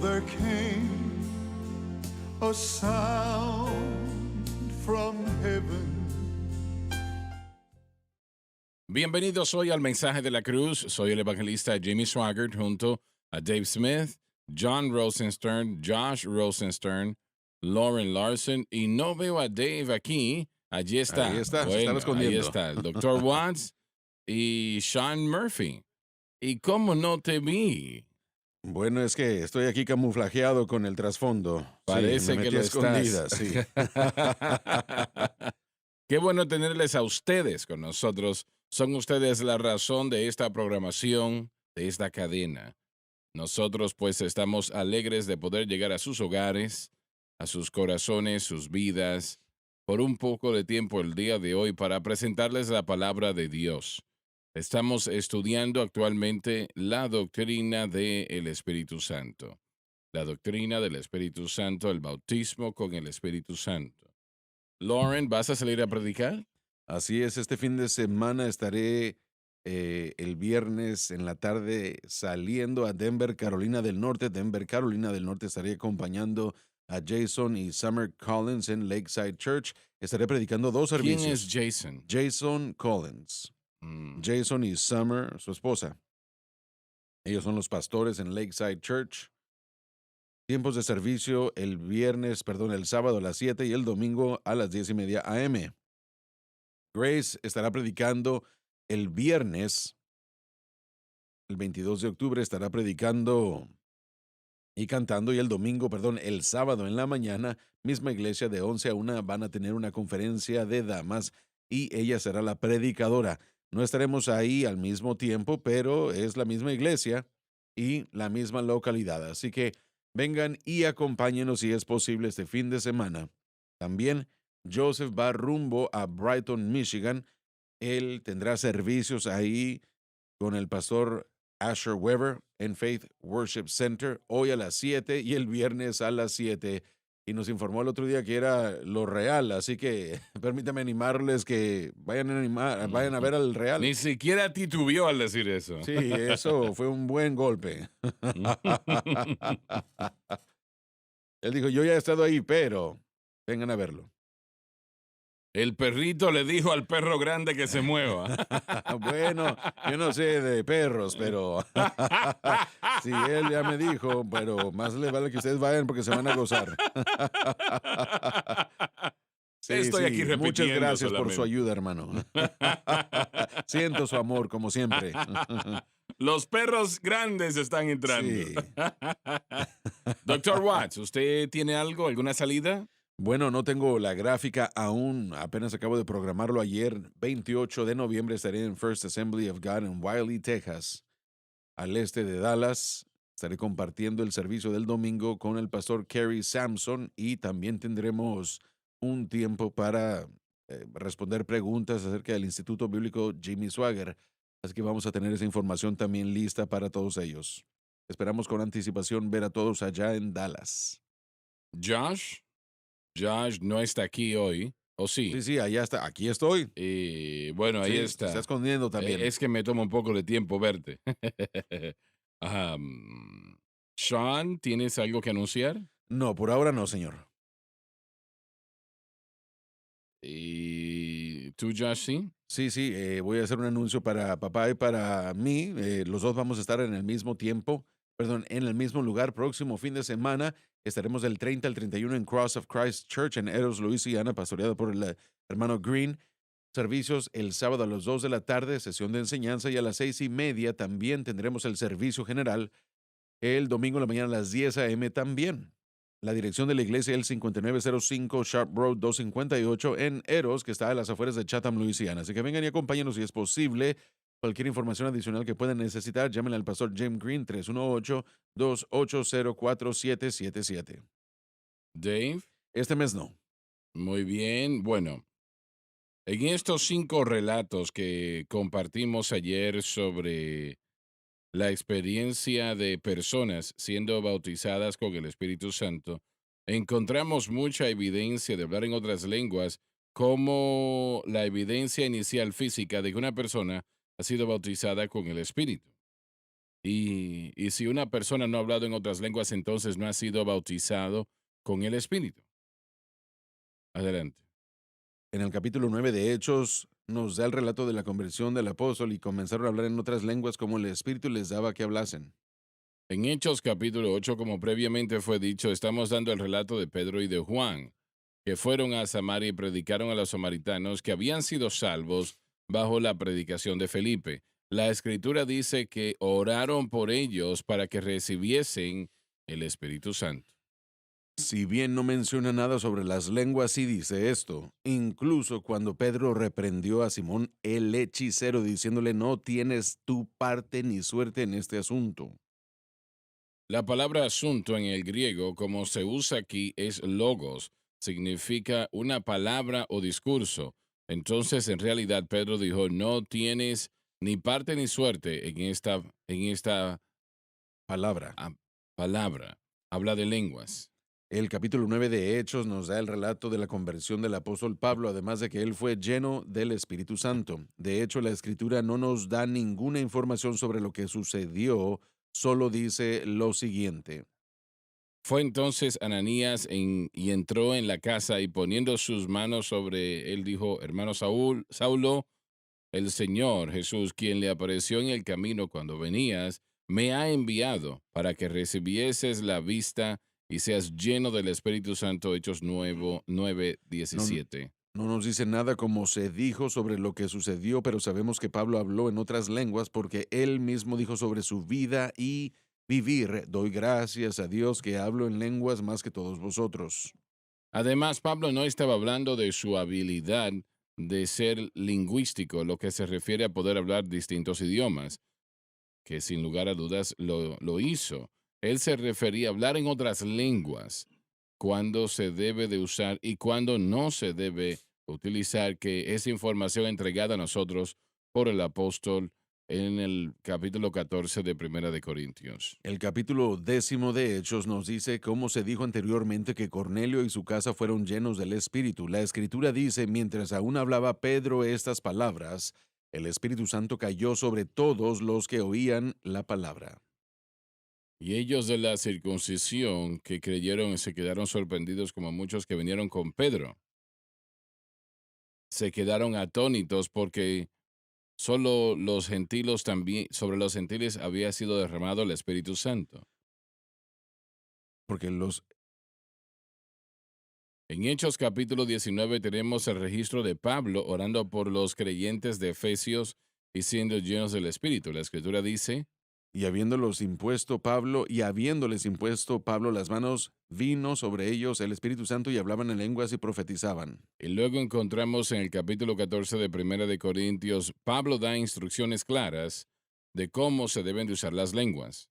there came a sound from heaven. Bienvenidos hoy al Mensaje de la Cruz. Soy el evangelista Jimmy Swaggart junto a Dave Smith, John Rosenstern, Josh Rosenstern, Lauren Larson, y no veo a Dave aquí. Allí está. Ahí está, se Bueno, estaba escondiendo. ahí está el Dr. Watts y Sean Murphy. ¿Y cómo no te vi? Bueno, es que estoy aquí camuflajeado con el trasfondo. Parece sí, me que metí lo a escondidas, estás. sí. Qué bueno tenerles a ustedes con nosotros. Son ustedes la razón de esta programación, de esta cadena. Nosotros pues estamos alegres de poder llegar a sus hogares, a sus corazones, sus vidas, por un poco de tiempo el día de hoy para presentarles la palabra de Dios. Estamos estudiando actualmente la doctrina del Espíritu Santo. La doctrina del Espíritu Santo, el bautismo con el Espíritu Santo. Lauren, ¿vas a salir a predicar? Así es, este fin de semana estaré el viernes en la tarde saliendo a Denver, Carolina del Norte. Denver, Carolina del Norte, estaré acompañando a Jason y Summer Collins en Lakeside Church. Estaré predicando 2 ¿Quién servicios. es Jason? Jason Collins. Jason y Summer, su esposa. Ellos son los pastores en Lakeside Church. Tiempos de servicio el sábado a las 7 y el domingo a las 10:30 a.m. Grace estará predicando el viernes, el 22 de octubre, estará predicando y cantando, y el sábado en la mañana, misma iglesia de 11 a 1, van a tener una conferencia de damas y ella será la predicadora. No estaremos ahí al mismo tiempo, pero es la misma iglesia y la misma localidad. Así que vengan y acompáñenos si es posible este fin de semana. También Joseph va rumbo a Brighton, Michigan. Él tendrá servicios ahí con el pastor Asher Weber en Faith Worship Center hoy a las 7 y el viernes a las 7. Y nos informó el otro día que era lo real, así que permítame animarles que vayan a ver al real. Ni siquiera titubeó al decir eso. Sí, eso fue un buen golpe. Él dijo, yo ya he estado ahí, pero vengan a verlo. El perrito le dijo al perro grande que se mueva. Bueno, yo no sé de perros, pero sí, él ya me dijo, pero más le vale que ustedes vayan porque se van a gozar. Sí, Estoy aquí repitiendo muchas gracias por su solamente. ayuda, hermano. Siento su amor, como siempre. Los perros grandes están entrando. Sí. Doctor Watts, ¿usted tiene algo, alguna salida? Bueno, no tengo la gráfica aún, apenas acabo de programarlo ayer. 28 de noviembre estaré en First Assembly of God en Wiley, Texas, al este de Dallas. Estaré compartiendo el servicio del domingo con el pastor Kerry Sampson y también tendremos un tiempo para responder preguntas acerca del Instituto Bíblico Jimmy Swaggart. Así que vamos a tener esa información también lista para todos ellos. Esperamos con anticipación ver a todos allá en Dallas. Josh no está aquí hoy, ¿o sí? Sí, allá está. Aquí estoy. Y bueno, ahí Sí, está. se está escondiendo también. Es que me toma un poco de tiempo verte. Ajá. Sean, ¿tienes algo que anunciar? No, por ahora no, señor. ¿Y tú, Josh, sí? Sí, voy a hacer un anuncio para papá y para mí. Los dos vamos a estar en el mismo lugar próximo fin de semana. Estaremos del 30 al 31 en Cross of Christ Church en Eros, Louisiana, pastoreado por el hermano Green. Servicios el sábado a las 2 de la tarde, sesión de enseñanza, y a las 6:30 también tendremos el servicio general. El domingo en la mañana a las 10 a.m. también. La dirección de la iglesia es el 5905 Sharp Road 258 en Eros, que está a las afueras de Chatham, Louisiana. Así que vengan y acompáñenos si es posible. Cualquier información adicional que puedan necesitar, llámenle al pastor Jim Green, 318-280-4777. Dave, Este mes no. muy bien. Bueno, en estos 5 relatos que compartimos ayer sobre la experiencia de personas siendo bautizadas con el Espíritu Santo, encontramos mucha evidencia de hablar en otras lenguas como la evidencia inicial física de que una persona ha sido bautizada con el Espíritu. Y si una persona no ha hablado en otras lenguas, entonces no ha sido bautizado con el Espíritu. Adelante. En el capítulo 9 de Hechos nos da el relato de la conversión del apóstol y comenzaron a hablar en otras lenguas como el Espíritu les daba que hablasen. En Hechos capítulo 8, como previamente fue dicho, estamos dando el relato de Pedro y de Juan, que fueron a Samaria y predicaron a los samaritanos que habían sido salvos bajo la predicación de Felipe. La escritura dice que oraron por ellos para que recibiesen el Espíritu Santo. Si bien no menciona nada sobre las lenguas, sí dice esto. Incluso cuando Pedro reprendió a Simón el hechicero diciéndole no tienes tu parte ni suerte en este asunto. La palabra asunto en el griego, como se usa aquí, es logos. Significa una palabra o discurso. Entonces, en realidad, Pedro dijo, no tienes ni parte ni suerte en esta Palabra. palabra. Habla de lenguas. El capítulo 9 de Hechos nos da el relato de la conversión del apóstol Pablo, además de que él fue lleno del Espíritu Santo. De hecho, la escritura no nos da ninguna información sobre lo que sucedió, solo dice lo siguiente. Fue entonces Ananías y entró en la casa y poniendo sus manos sobre él dijo, hermano Saulo, el Señor Jesús, quien le apareció en el camino cuando venías, me ha enviado para que recibieses la vista y seas lleno del Espíritu Santo. Hechos 9, No, 17. no nos dice nada como se dijo sobre lo que sucedió, pero sabemos que Pablo habló en otras lenguas porque él mismo dijo sobre su vida y vivir. Doy gracias a Dios que hablo en lenguas más que todos vosotros. Además, Pablo no estaba hablando de su habilidad de ser lingüístico, lo que se refiere a poder hablar distintos idiomas, que sin lugar a dudas lo hizo. Él se refería a hablar en otras lenguas, cuándo se debe de usar y cuándo no se debe utilizar, que esa información entregada a nosotros por el apóstol en el capítulo 14 de Primera de Corintios. El capítulo 10 de Hechos nos dice, como se dijo anteriormente, que Cornelio y su casa fueron llenos del Espíritu. La Escritura dice, mientras aún hablaba Pedro estas palabras, el Espíritu Santo cayó sobre todos los que oían la palabra. Y ellos de la circuncisión que creyeron se quedaron sorprendidos como muchos que vinieron con Pedro. Se quedaron atónitos porque solo los gentiles también, sobre los gentiles había sido derramado el Espíritu Santo. Porque los... En Hechos capítulo 19 tenemos el registro de Pablo orando por los creyentes de Efesios y siendo llenos del Espíritu. La Escritura dice, Y habiéndoles impuesto Pablo las manos, vino sobre ellos el Espíritu Santo y hablaban en lenguas y profetizaban. y luego encontramos en el capítulo 14 de Primera de Corintios, Pablo da instrucciones claras de cómo se deben de usar las lenguas.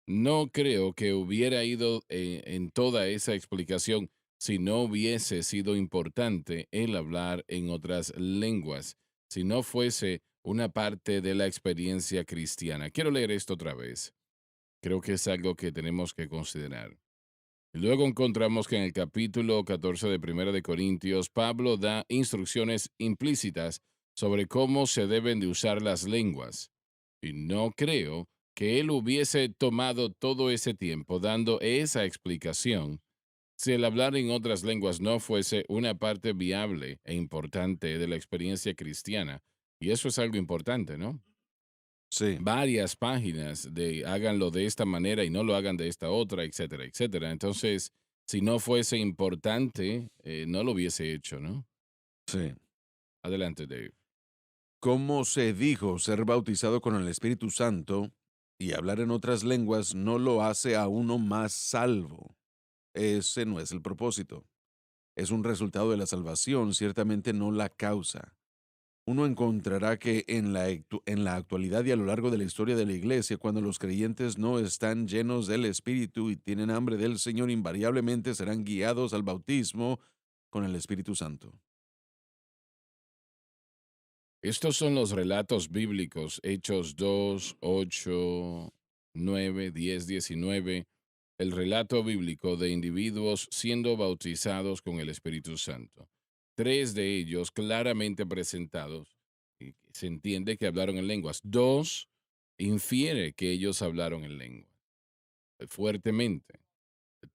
No creo que hubiera ido en toda esa explicación si no hubiese sido importante el hablar en otras lenguas, si no fuese una parte de la experiencia cristiana. Quiero leer esto otra vez. Creo que es algo que tenemos que considerar. Luego encontramos que en el capítulo 14 de Primera de Corintios, Pablo da instrucciones implícitas sobre cómo se deben de usar las lenguas. Y no creo que él hubiese tomado todo ese tiempo dando esa explicación si el hablar en otras lenguas no fuese una parte viable e importante de la experiencia cristiana. Y eso es algo importante, ¿no? Sí, Varias páginas de háganlo de esta manera y no lo hagan de esta otra, etcétera, etcétera. Entonces, si no fuese importante, no lo hubiese hecho, ¿no? sí. Adelante, Dave. Como se dijo, ser bautizado con el Espíritu Santo y hablar en otras lenguas no lo hace a uno más salvo. Ese no es el propósito. Es un resultado de la salvación, ciertamente no la causa. Uno encontrará que en la actualidad y a lo largo de la historia de la iglesia, cuando los creyentes no están llenos del Espíritu y tienen hambre del Señor, invariablemente serán guiados al bautismo con el Espíritu Santo. Estos son los relatos bíblicos, Hechos 2, 8, 9, 10, 19, el relato bíblico de individuos siendo bautizados con el Espíritu Santo. Tres de ellos claramente presentados, y se entiende que hablaron en lenguas. Dos infiere que ellos hablaron en lengua, fuertemente.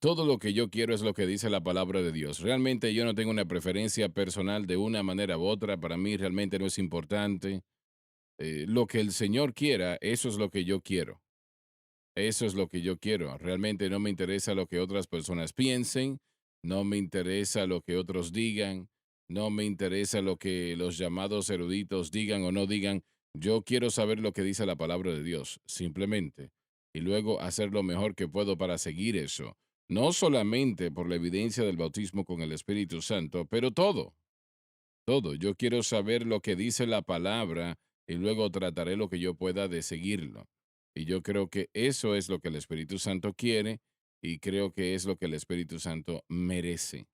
Todo lo que yo quiero es lo que dice la palabra de Dios. Realmente yo no tengo una preferencia personal de una manera u otra. Para mí realmente no es importante. Lo que el Señor quiera, eso es lo que yo quiero. Eso es lo que yo quiero. Realmente no me interesa lo que otras personas piensen, no me interesa lo que otros digan, no me interesa lo que los llamados eruditos digan o no digan. Yo quiero saber lo que dice la palabra de Dios, simplemente, y luego hacer lo mejor que puedo para seguir eso. No solamente por la evidencia del bautismo con el Espíritu Santo, pero todo, todo. Yo quiero saber lo que dice la palabra y luego trataré lo que yo pueda de seguirlo. Y yo creo que eso es lo que el Espíritu Santo quiere y creo que es lo que el Espíritu Santo merece.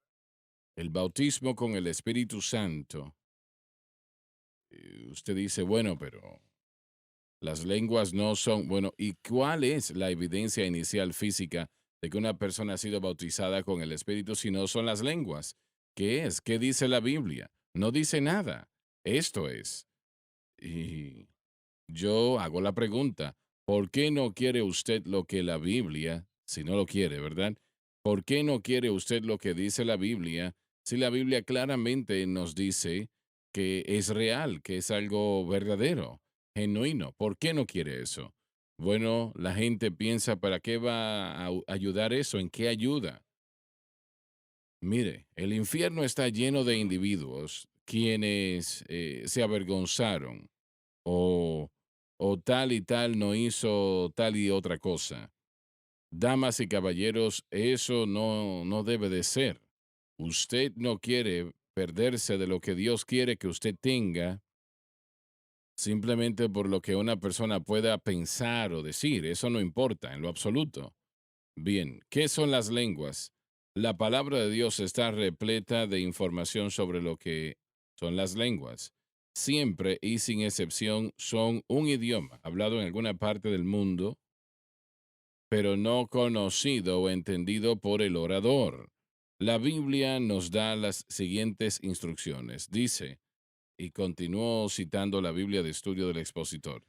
El bautismo con el Espíritu Santo. Usted dice, bueno, pero las lenguas no son, bueno, ¿y cuál es la evidencia inicial física de que una persona ha sido bautizada con el Espíritu si no son las lenguas? ¿Qué es? ¿Qué dice la Biblia? No dice nada. Esto es. Y yo hago la pregunta, ¿por qué no quiere usted lo que la Biblia, si no lo quiere, ¿verdad? ¿Por qué no quiere usted lo que dice la Biblia si la Biblia claramente nos dice que es real, que es algo verdadero, genuino? ¿Por qué no quiere eso? Bueno, la gente piensa, ¿para qué va a ayudar eso? ¿En qué ayuda? Mire, el infierno está lleno de individuos quienes se avergonzaron o, o tal y tal no hizo tal y otra cosa. Damas y caballeros, eso no debe de ser. Usted no quiere perderse de lo que Dios quiere que usted tenga simplemente por lo que una persona pueda pensar o decir. Eso no importa en lo absoluto. Bien, ¿qué son las lenguas? La palabra de Dios está repleta de información sobre lo que son las lenguas. Siempre y sin excepción son un idioma hablado en alguna parte del mundo, pero no conocido o entendido por el orador. La Biblia nos da las siguientes instrucciones. Dice, y continuó citando la Biblia de estudio del expositor.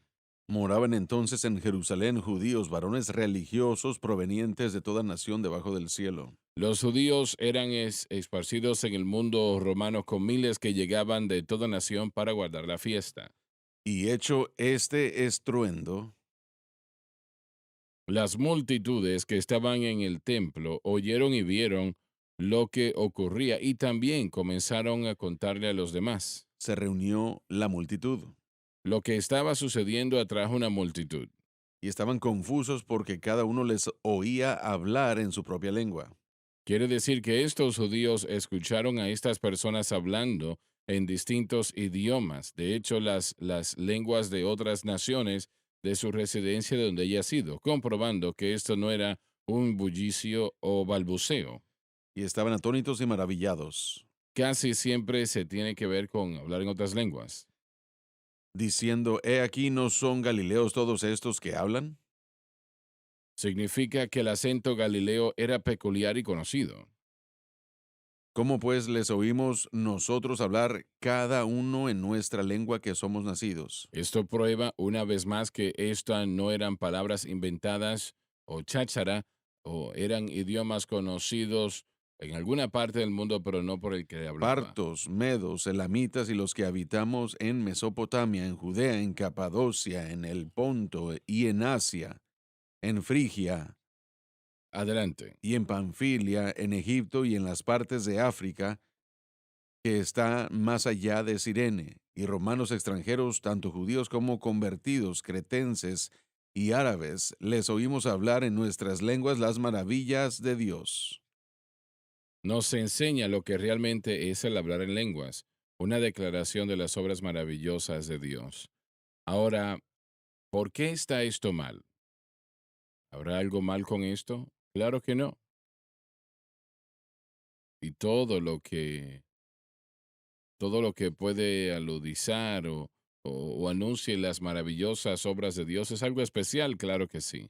Moraban entonces en Jerusalén judíos, varones religiosos provenientes de toda nación debajo del cielo. Los judíos eran esparcidos en el mundo romano con miles que llegaban de toda nación para guardar la fiesta. Y hecho este estruendo, Las multitudes que estaban en el templo oyeron y vieron lo que ocurría y también comenzaron a contarle a los demás. se reunió la multitud, Lo que estaba sucediendo atrajo una multitud. y estaban confusos porque cada uno les oía hablar en su propia lengua. Quiere decir que estos judíos escucharon a estas personas hablando en distintos idiomas, de hecho las lenguas de otras naciones de su residencia de donde ella ha sido, comprobando que esto no era un bullicio o balbuceo. Y estaban atónitos y maravillados, Casi siempre se tiene que ver con hablar en otras lenguas. diciendo, he aquí no son galileos todos estos que hablan. Significa que el acento galileo era peculiar y conocido. ¿Cómo pues les oímos nosotros hablar cada uno en nuestra lengua que somos nacidos? Esto prueba una vez más que estas no eran palabras inventadas o cháchara, o eran idiomas conocidos en alguna parte del mundo, pero no por el que hablaba. Partos, medos, elamitas y los que habitamos en Mesopotamia, en Judea, en Capadocia, en el Ponto y en Asia, en Frigia Adelante. y en Panfilia, en Egipto y en las partes de África que está más allá de Cirene, y romanos extranjeros, tanto judíos como convertidos, cretenses y árabes, les oímos hablar en nuestras lenguas las maravillas de Dios. Nos enseña lo que realmente es el hablar en lenguas, una declaración de las obras maravillosas de Dios. Ahora, ¿por qué está esto mal? ¿Habrá algo mal con esto? Claro que no. Y todo lo que puede aludizar o anuncie las maravillosas obras de Dios es algo especial, claro que sí.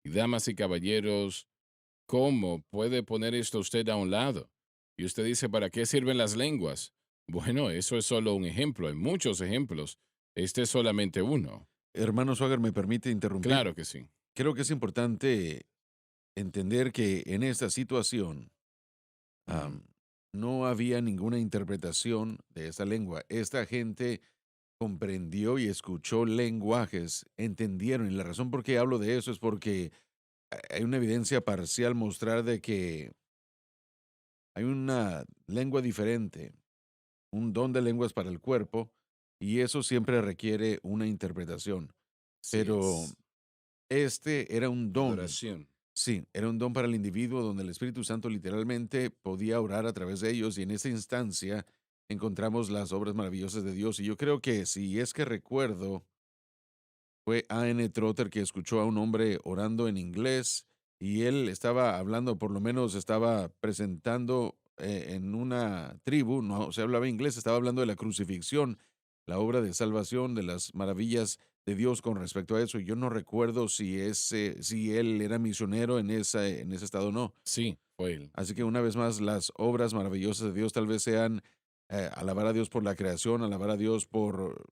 Y damas y caballeros, ¿cómo puede poner esto usted a un lado? Y usted dice, ¿para qué sirven las lenguas? Bueno, eso es solo un ejemplo, hay muchos ejemplos. Este es solamente uno. hermano Swagger, me permite interrumpir. Claro que sí. Creo que es importante entender que en esta situación Ujú. am, no había ninguna interpretación de esta lengua. Esta gente comprendió y escuchó lenguajes, entendieron. Y la razón por qué hablo de eso es porque hay una evidencia parcial mostrar de que hay una lengua diferente, un don de lenguas para el cuerpo, y eso siempre requiere una interpretación. Así Pero es. este era un don. Adoración. Sí, era un don para el individuo donde el Espíritu Santo literalmente podía orar a través de ellos y en esa instancia encontramos las obras maravillosas de Dios. Y yo creo que si es que recuerdo, fue A.N. Trotter que escuchó a un hombre orando en inglés y él estaba hablando, por lo menos estaba presentando en una tribu, no se hablaba inglés, estaba hablando de la crucifixión, la obra de salvación, de las maravillas de Dios con respecto a eso. Y yo no recuerdo si él era misionero en ese estado o no. Sí, fue él. Así que una vez más, las obras maravillosas de Dios tal vez sean alabar a Dios por la creación, alabar a Dios por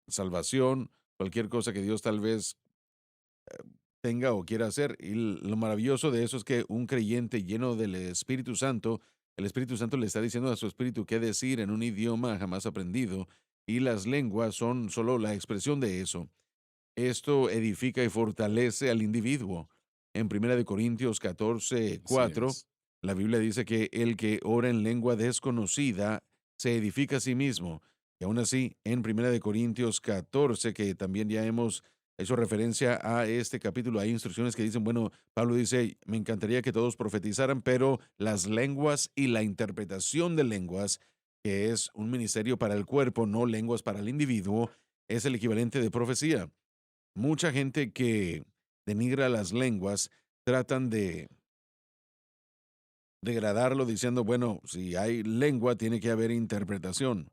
salvación, cualquier cosa que Dios tal vez tenga o quiera hacer. Y lo maravilloso de eso es que un creyente lleno del Espíritu Santo, el Espíritu Santo le está diciendo a su espíritu qué decir en un idioma jamás aprendido, y las lenguas son solo la expresión de eso. Esto edifica y fortalece al individuo. En 1 Corintios 14, Así 4, es. la Biblia dice que el que ora en lengua desconocida se edifica a sí mismo. Y aún así, en 1 Corintios 14, que también ya hemos hecho referencia a este capítulo, hay instrucciones que dicen, bueno, Pablo dice, me encantaría que todos profetizaran, pero las lenguas y la interpretación de lenguas, que es un ministerio para el cuerpo, no lenguas para el individuo, es el equivalente de profecía. Mucha gente que denigra las lenguas tratan de degradarlo diciendo, bueno, si hay lengua, tiene que haber interpretación.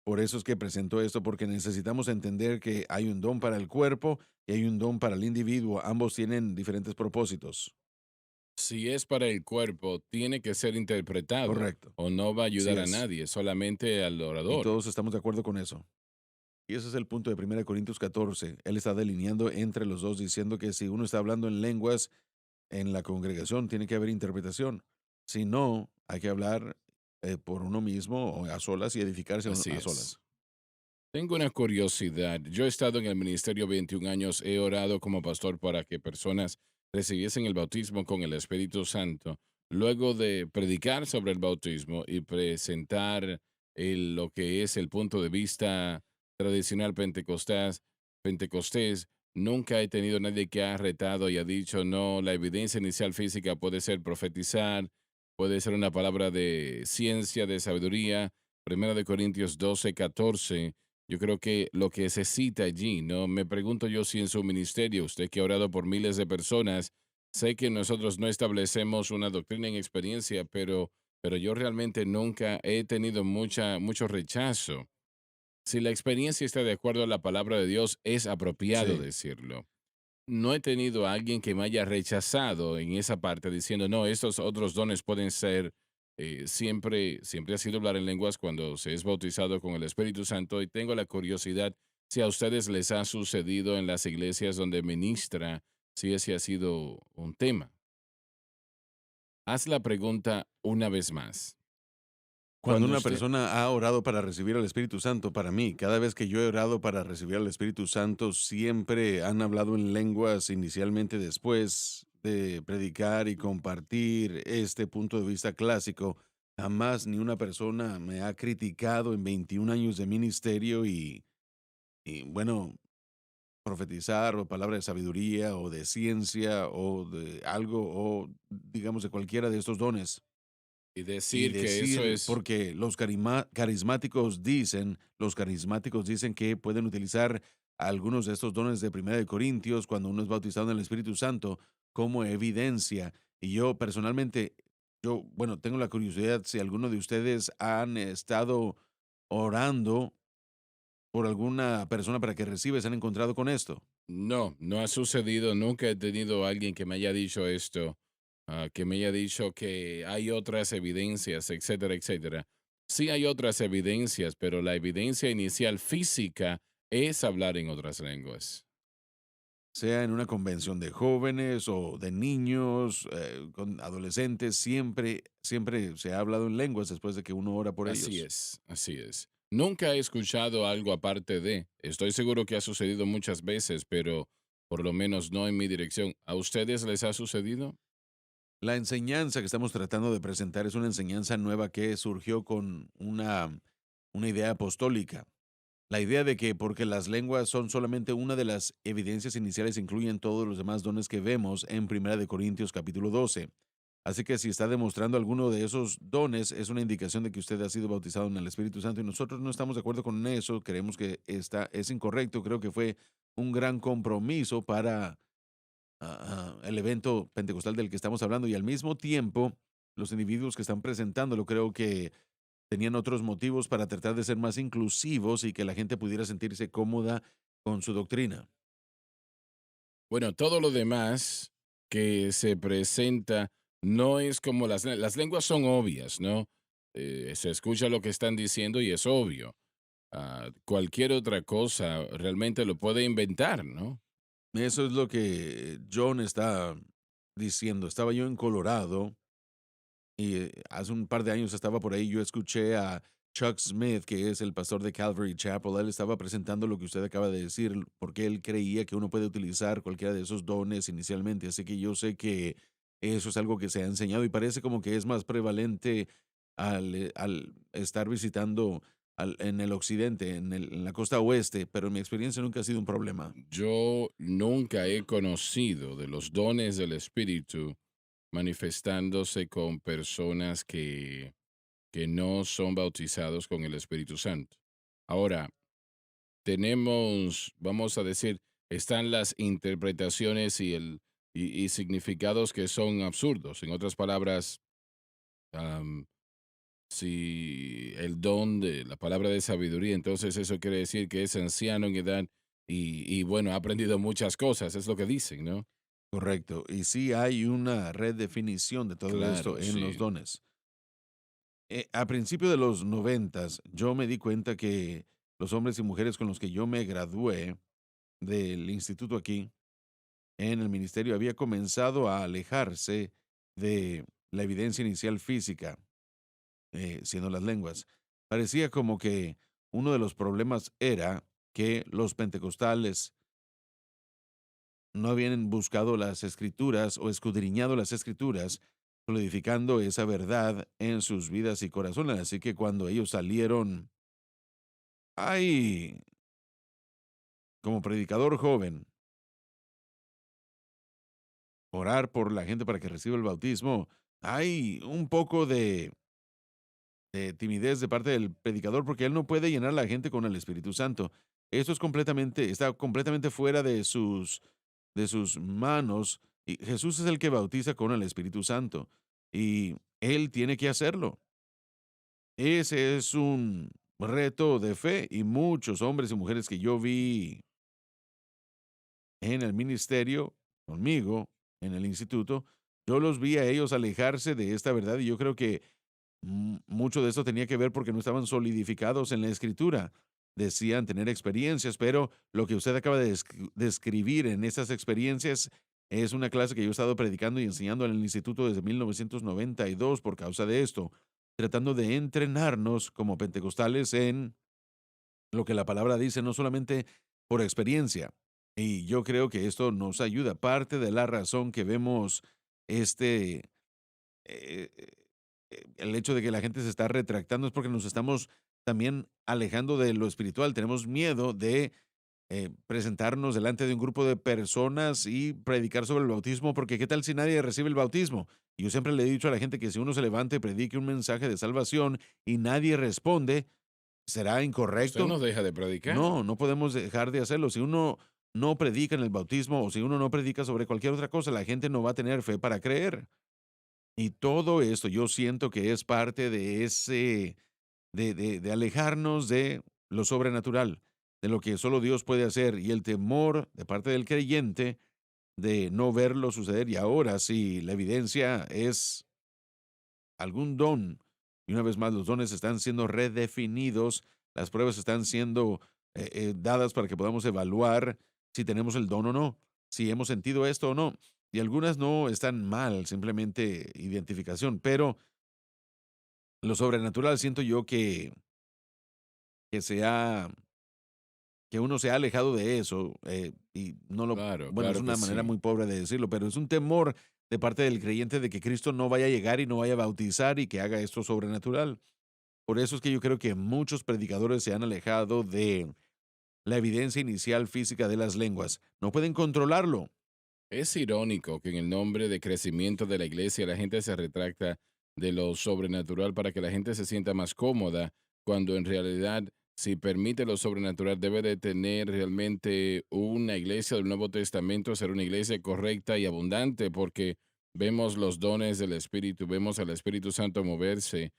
Por eso es que presentó esto, porque necesitamos entender que hay un don para el cuerpo y hay un don para el individuo. Ambos tienen diferentes propósitos. Si es para el cuerpo, tiene que ser interpretado Correcto. o no va a Así ayudar a es. nadie, solamente al Y orador. todos estamos de acuerdo con eso. Y ese es el punto de 1 Corintios 14. Él está delineando entre los dos, diciendo que si uno está hablando en lenguas en la congregación, tiene que haber interpretación. Si no, hay que hablar por uno mismo o a solas y edificarse Así a es. solas. Tengo una curiosidad. Yo he estado en el ministerio 21 años, he orado como pastor para que personas recibiesen el bautismo con el Espíritu Santo. Luego de predicar sobre el bautismo y presentar lo que es el punto de vista tradicional pentecostés, nunca he tenido nadie que ha retado y ha dicho, no, la evidencia inicial física puede ser profetizar, puede ser una palabra de ciencia, de sabiduría. Primera de Corintios 12, 14. Yo creo que lo que se cita allí, ¿no? Me pregunto yo si en su ministerio, usted que ha orado por miles de personas, sé que nosotros no establecemos una doctrina en experiencia, pero yo realmente nunca he tenido mucho rechazo. Si la experiencia está de acuerdo a la palabra de Dios, es apropiado Sí, decirlo. No he tenido a alguien que me haya rechazado en esa parte diciendo, no, estos otros dones pueden ser, siempre ha sido hablar en lenguas cuando se es bautizado con el Espíritu Santo y tengo la curiosidad si a ustedes les ha sucedido en las iglesias donde ministra, si ese ha sido un tema. Haz la pregunta una vez más. cuando Cuando una usted, persona ha orado para recibir al Espíritu Santo, para mí, cada vez que yo he orado para recibir al Espíritu Santo, siempre han hablado en lenguas inicialmente después de predicar y compartir este punto de vista clásico. Jamás ni una persona me ha criticado en 21 años de ministerio y bueno, profetizar o palabra de sabiduría o de ciencia o de algo o digamos de cualquiera de estos dones. y Y decir que eso decir, es, porque los carismáticos dicen que pueden utilizar algunos de estos dones de 1 Corintios cuando uno es bautizado en el Espíritu Santo como evidencia. Y yo personalmente, bueno, tengo la curiosidad si alguno de ustedes han estado orando por alguna persona para que reciba, se han encontrado con esto. no, no ha sucedido, nunca he tenido a alguien que me haya dicho esto, que me haya dicho que hay otras evidencias, etcétera, etcétera. Sí hay otras evidencias, pero la evidencia inicial física es hablar en otras lenguas. sea en una convención de jóvenes o de niños, con adolescentes, siempre se ha hablado en lenguas después de que uno ora por Así ellos. es, así es. Nunca he escuchado algo aparte de. Estoy seguro que ha sucedido muchas veces, pero por lo menos no en mi dirección. ¿A ustedes les ha sucedido? La enseñanza que estamos tratando de presentar es una enseñanza nueva que surgió con una idea apostólica. La idea de que porque las lenguas son solamente una de las evidencias iniciales incluyen todos los demás dones que vemos en Primera de Corintios capítulo 12. Así que si está demostrando alguno de esos dones, es una indicación de que usted ha sido bautizado en el Espíritu Santo y nosotros no estamos de acuerdo con eso, creemos que es incorrecto, creo que fue un gran compromiso para el evento pentecostal del que estamos hablando y al mismo tiempo los individuos que están presentándolo creo que tenían otros motivos para tratar de ser más inclusivos y que la gente pudiera sentirse cómoda con su doctrina. Bueno, todo lo demás que se presenta no es como las lenguas son obvias, ¿no? Se escucha lo que están diciendo y es obvio. Cualquier otra cosa realmente lo puede inventar, ¿no? Eso es lo que John está diciendo. Estaba yo en Colorado y hace un par de años estaba por ahí, yo escuché a Chuck Smith, que es el pastor de Calvary Chapel. Él estaba presentando lo que usted acaba de decir, porque él creía que uno puede utilizar cualquiera de esos dones inicialmente. Así que yo sé que eso es algo que se ha enseñado y parece como que es más prevalente al estar visitando en el occidente, en la costa oeste, pero en mi experiencia nunca ha sido un problema. Yo nunca he conocido de los dones del Espíritu manifestándose con personas que no son bautizados con el Espíritu Santo. Ahora, tenemos, vamos a decir, están las interpretaciones y significados que son absurdos. En otras palabras, am, si el don de la palabra de sabiduría, entonces eso quiere decir que es anciano en edad y bueno, ha aprendido muchas cosas, es lo que dicen, ¿no? Correcto. Y sí hay una redefinición de todo esto Claro, en los sí. dones. A principios de los noventas, yo me di cuenta que los hombres y mujeres con los que yo me gradué del instituto aquí, en el ministerio, había comenzado a alejarse de la evidencia inicial física, siendo las lenguas. Parecía como que uno de los problemas era que los pentecostales no habían buscado las escrituras o escudriñado las escrituras, solidificando esa verdad en sus vidas y corazones. Así que cuando ellos salieron, ay, como predicador joven, orar por la gente para que reciba el bautismo, hay un poco de timidez de parte del predicador porque él no puede llenar a la gente con el Espíritu Santo. Eso es está completamente fuera de sus manos. Y Jesús es el que bautiza con el Espíritu Santo y él tiene que hacerlo. Ese es un reto de fe y muchos hombres y mujeres que yo vi en el ministerio conmigo, en el instituto, yo los vi a ellos alejarse de esta verdad y yo creo que mucho de eso tenía que ver porque no estaban solidificados en la escritura. Decían tener experiencias, pero lo que usted acaba de describir en esas experiencias es una clase que yo he estado predicando y enseñando en el instituto desde 1992 por causa de esto, tratando de entrenarnos como pentecostales en lo que la palabra dice, no solamente por experiencia. Y yo creo que esto nos ayuda. Parte de la razón que vemos este eh, el hecho de que la gente se está retractando es porque nos estamos también alejando de lo espiritual. Tenemos miedo de presentarnos delante de un grupo de personas y predicar sobre el bautismo, porque ¿qué tal si nadie recibe el bautismo? Y yo siempre le he dicho a la gente que si uno se levanta y predique un mensaje de salvación y nadie responde, ¿será Usted incorrecto? no deja de predicar. No, no podemos dejar de hacerlo. Si uno no predica en el bautismo o si uno no predica sobre cualquier otra cosa, la gente no va a tener fe para creer. Y todo esto yo siento que es parte de ese, de alejarnos de lo sobrenatural, de lo que solo Dios puede hacer y el temor de parte del creyente de no verlo suceder. Y ahora si la evidencia es algún don, y una vez más los dones están siendo redefinidos, las pruebas están siendo dadas para que podamos evaluar si tenemos el don o no. si hemos sentido esto o no. Y algunas no están mal, simplemente identificación, pero lo sobrenatural siento yo que se ha que uno se ha alejado de eso, y no lo Claro, bueno, es claro que una manera sí. muy pobre de decirlo, pero es un temor de parte del creyente de que Cristo no vaya a llegar y no vaya a bautizar y que haga esto sobrenatural. Por eso es que yo creo que muchos predicadores se han alejado de la evidencia inicial física de las lenguas. No pueden controlarlo. Es irónico que en el nombre de crecimiento de la iglesia la gente se retracta de lo sobrenatural para que la gente se sienta más cómoda, cuando en realidad, si permite lo sobrenatural, debe de tener realmente una iglesia del Nuevo Testamento, ser una iglesia correcta y abundante, porque vemos los dones del Espíritu, vemos al Espíritu Santo moverse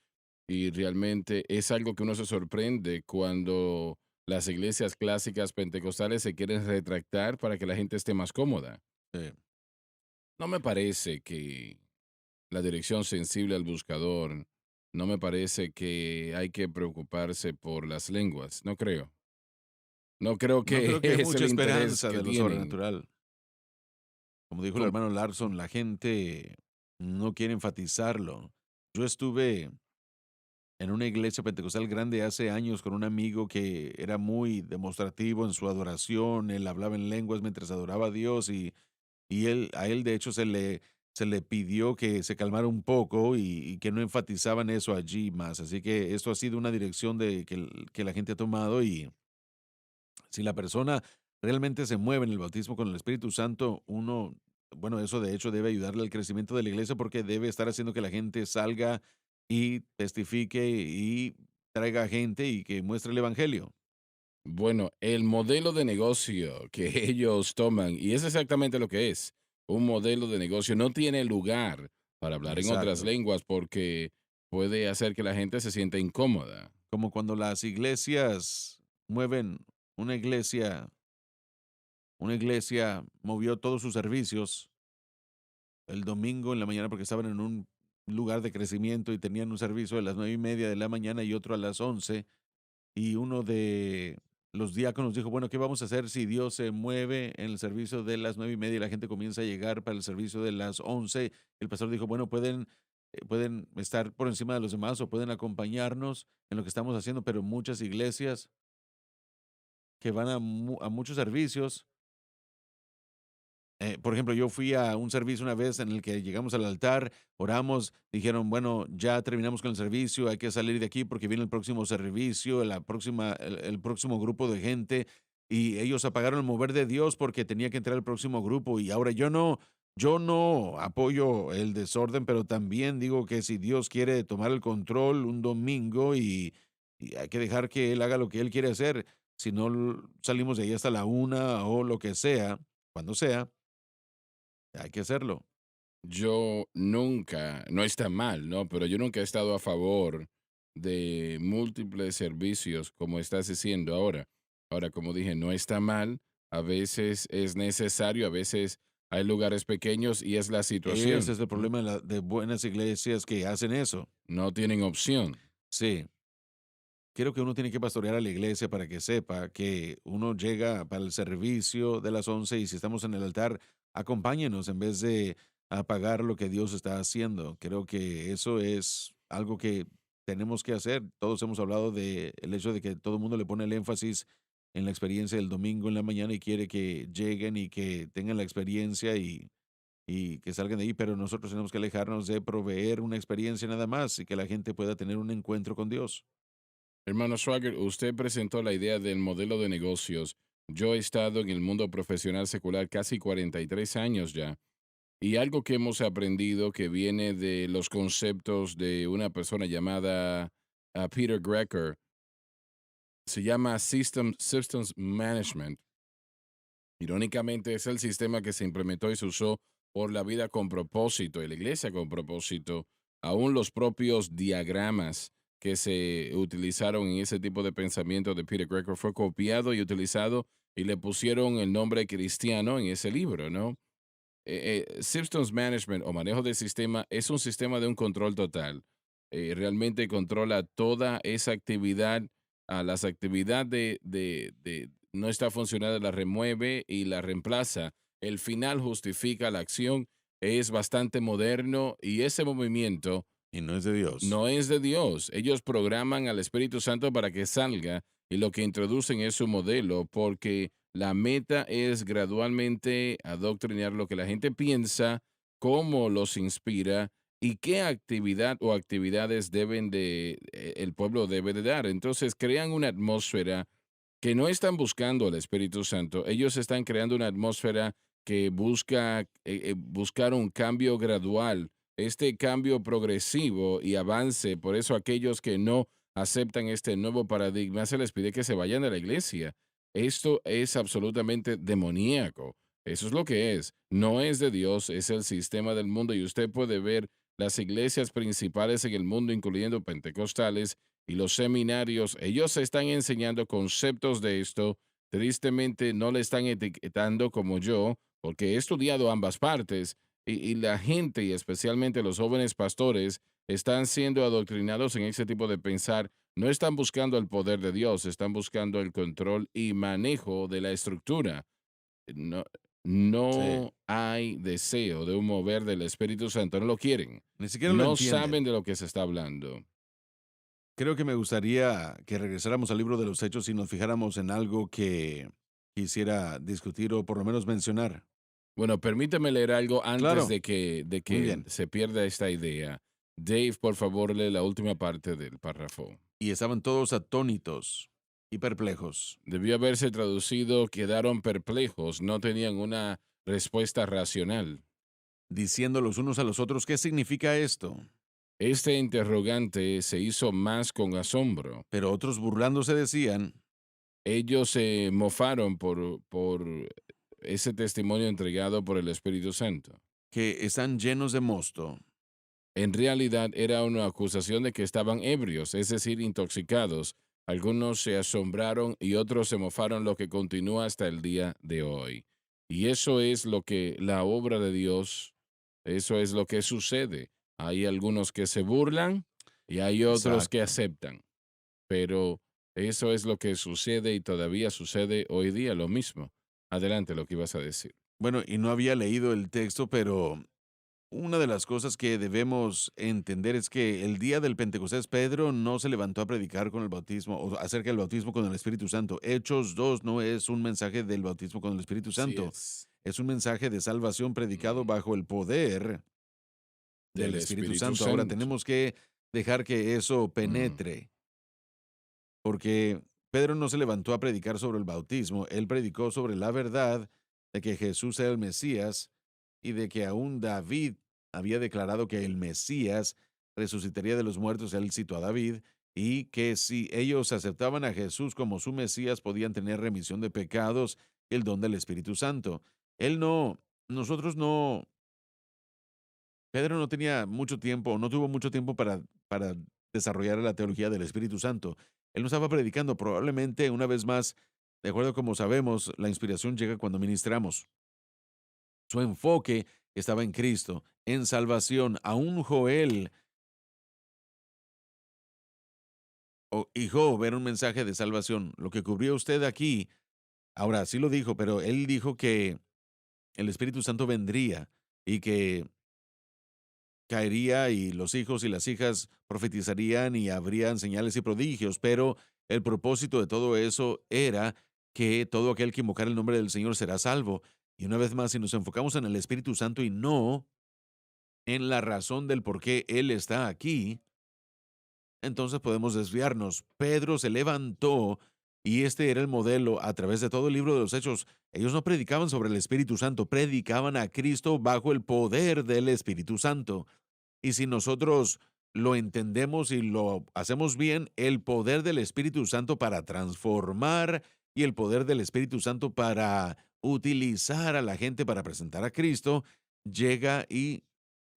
y realmente es algo que uno se sorprende cuando las iglesias clásicas pentecostales se quieren retractar para que la gente esté más cómoda. Eh, No me parece que la dirección sensible al buscador, no me parece que hay que preocuparse por las lenguas, no creo. No creo no que creo que hay es el mucha interés esperanza que de lo tienen. sobrenatural. Como dijo el Com- hermano Larson, la gente no quiere enfatizarlo. Yo estuve en una iglesia pentecostal grande hace años con un amigo que era muy demostrativo en su adoración. Él hablaba en lenguas mientras adoraba a Dios y a él de hecho se le pidió que se calmara un poco y que no enfatizaban eso allí más. Así que esto ha sido una dirección que la gente ha tomado y si la persona realmente se mueve en el bautismo con el Espíritu Santo, bueno, eso de hecho debe ayudarle al crecimiento de la iglesia porque debe estar haciendo que la gente salga y testifique y traiga gente y que muestre el evangelio. Bueno, el modelo de negocio que ellos toman, y es exactamente lo que es, un modelo de negocio, no tiene lugar para hablar en otras Exacto. lenguas porque puede hacer que la gente se sienta incómoda. Como cuando las iglesias mueven, una iglesia, una iglesia movió todos sus servicios el domingo en la mañana porque estaban en un lugar de crecimiento y tenían un servicio a las 9:30 de la mañana y otro a las 11. Y uno de los diáconos dijo, bueno, ¿qué vamos a hacer si Dios se mueve en el servicio de las 9:30 y la gente comienza a llegar para el servicio de las 11? El pastor dijo, bueno, pueden estar por encima de los demás o pueden acompañarnos en lo que estamos haciendo, pero muchas iglesias que van a muchos servicios. Por ejemplo, yo fui a un servicio una vez en el que llegamos al altar, oramos, dijeron, bueno, ya terminamos con el servicio, hay que salir de aquí porque viene el próximo servicio, el próximo grupo de gente, y ellos apagaron el mover de Dios porque tenía que entrar el próximo grupo. Y ahora yo no apoyo el desorden, pero también digo que si Dios quiere tomar el control un domingo y hay que dejar que Él haga lo que Él quiere hacer, si no salimos de ahí hasta la 1 o lo que sea, cuando sea hay que hacerlo. Yo nunca, no está mal, ¿no? Pero yo nunca he estado a favor de múltiples servicios como estás diciendo ahora. Ahora, como dije, no está mal, a veces es necesario, a veces hay lugares pequeños y es la Ese situación, es el ¿no? problema de buenas iglesias que hacen eso. No tienen opción. Sí, creo que uno tiene que pastorear a la iglesia para que sepa que uno llega para el servicio de las 11 y si estamos en el altar, acompáñenos en vez de apagar lo que Dios está haciendo. Creo que eso es algo que tenemos que hacer. Todos hemos hablado del hecho de que todo el mundo le pone el énfasis en la experiencia del domingo en la mañana y quiere que lleguen y que tengan la experiencia y que salgan de ahí, pero nosotros tenemos que alejarnos de proveer una experiencia nada más y que la gente pueda tener un encuentro con Dios. Hermano Swagger, usted presentó la idea del modelo de negocios. Yo he estado en el mundo profesional secular casi 43 años ya. Y algo que hemos aprendido que viene de los conceptos de una persona llamada Peter Grecker, se llama Systems Management. Irónicamente, es el sistema que se implementó y se usó por la vida con propósito y la iglesia con propósito. Aún los propios diagramas que se utilizaron en ese tipo de pensamiento de Peter Grecker fue copiado y utilizado y le pusieron el nombre cristiano en ese libro, ¿no? Systems Management o manejo de sistema es un sistema de un control total. Realmente controla toda esa actividad, a las actividades no está funcionando, la remueve y la reemplaza. el final justifica la acción, es bastante moderno y ese movimiento Y no es de Dios. no es de Dios. Ellos programan al Espíritu Santo para que salga y lo que introducen es su modelo porque la meta es gradualmente adoctrinar lo que la gente piensa, cómo los inspira y qué actividad o actividades el pueblo debe de dar. Entonces crean una atmósfera que no están buscando al Espíritu Santo, ellos están creando una atmósfera que busca buscar un cambio gradual, este cambio progresivo y avance. Por eso aquellos que no aceptan este nuevo paradigma se les pide que se vayan de la iglesia. Esto es absolutamente demoníaco. Eso es lo que es. No es de Dios, es el sistema del mundo y usted puede ver las iglesias principales en el mundo, incluyendo pentecostales, y los seminarios, ellos están enseñando conceptos de esto. Tristemente no le están etiquetando como yo, porque he estudiado ambas partes y la gente, y especialmente los jóvenes pastores, están siendo adoctrinados en ese tipo de pensar. No están buscando el poder de Dios, están buscando el control y manejo de la estructura. No, Sí. no hay deseo de un mover del Espíritu Santo, no lo quieren. Ni siquiera lo No entienden. saben de lo que se está hablando. Creo que me gustaría que regresáramos al libro de los Hechos y nos fijáramos en algo que quisiera discutir o por lo menos mencionar. Bueno, permíteme leer algo antes Claro, de muy que bien. se pierda esta idea. Dave, por favor, lee la última parte del párrafo. Y estaban todos atónitos y perplejos, Debió haberse traducido, quedaron perplejos, no tenían una respuesta racional. diciendo los unos a los otros, ¿qué significa esto? Este interrogante se hizo más con asombro. Pero otros burlándose decían, Ellos se mofaron por ese testimonio entregado por el Espíritu Santo. que están llenos de mosto. En realidad era una acusación de que estaban ebrios, es decir, intoxicados. Algunos se asombraron y otros se mofaron, lo que continúa hasta el día de hoy. Y eso es lo que la obra de Dios, eso es lo que sucede. Hay algunos que se burlan y hay otros que Exacto. aceptan, pero eso es lo que sucede y todavía sucede hoy día lo mismo. Adelante, lo que ibas a decir. Bueno, y no había leído el texto, pero una de las cosas que debemos entender es que el día del Pentecostés Pedro no se levantó a predicar con el bautismo o acerca del bautismo con el Espíritu Santo. Hechos 2 no es un mensaje del bautismo con el Espíritu Así Santo, es. es un mensaje de salvación predicado Mm, bajo el poder del del Espíritu Espíritu Santo. Ahora Santo. tenemos que dejar que eso Mm. penetre, porque Pedro no se levantó a predicar sobre el bautismo, él predicó sobre la verdad de que Jesús era el Mesías y de que aún David había declarado que el Mesías resucitaría de los muertos, él citó a David, y que si ellos aceptaban a Jesús como su Mesías podían tener remisión de pecados y el don del Espíritu Santo. Él no, nosotros no, Pedro no tenía mucho tiempo, no tuvo mucho tiempo para desarrollar la teología del Espíritu Santo. Él no estaba predicando, probablemente, una vez más, de acuerdo a como sabemos, la inspiración llega cuando ministramos. Su enfoque estaba en Cristo, en salvación. Aún Joel y Job era un mensaje de salvación. Lo que cubrió usted aquí, ahora sí lo dijo, pero él dijo que el Espíritu Santo vendría y que caería y los hijos y las hijas profetizarían y habrían señales y prodigios, pero el propósito de todo eso era que todo aquel que invocara el nombre del Señor será salvo. Y una vez más, si nos enfocamos en el Espíritu Santo y no en la razón del por qué Él está aquí, entonces podemos desviarnos. Pedro se levantó y este era el modelo a través de todo el libro de los Hechos. Ellos no predicaban sobre el Espíritu Santo, predicaban a Cristo bajo el poder del Espíritu Santo. Y si nosotros lo entendemos y lo hacemos bien, el poder del Espíritu Santo para transformar y el poder del Espíritu Santo para utilizar a la gente para presentar a Cristo, llega y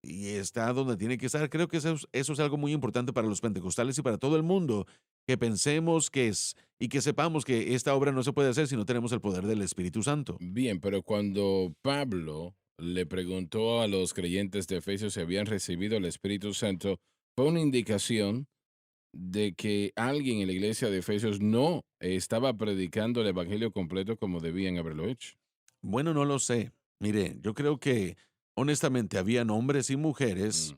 está donde tiene que estar. Creo que eso es algo muy importante para los pentecostales y para todo el mundo, que pensemos que es y que sepamos que esta obra no se puede hacer si no tenemos el poder del Espíritu Santo. Bien, pero cuando Pablo le preguntó a los creyentes de Efesios si habían recibido el Espíritu Santo, fue una indicación de que alguien en la iglesia de Efesios no estaba predicando el evangelio completo como debían haberlo hecho. Bueno, no lo sé. Mire, yo creo que honestamente habían hombres y mujeres, Mm.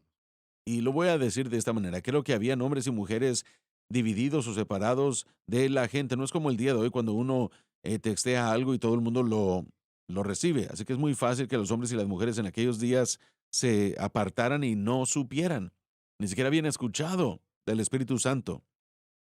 y lo voy a decir de esta manera, creo que habían hombres y mujeres divididos o separados de la gente. No es como el día de hoy cuando uno textea algo y todo el mundo lo recibe. Así que es muy fácil que los hombres y las mujeres en aquellos días se apartaran y no supieran, ni siquiera habían escuchado del Espíritu Santo.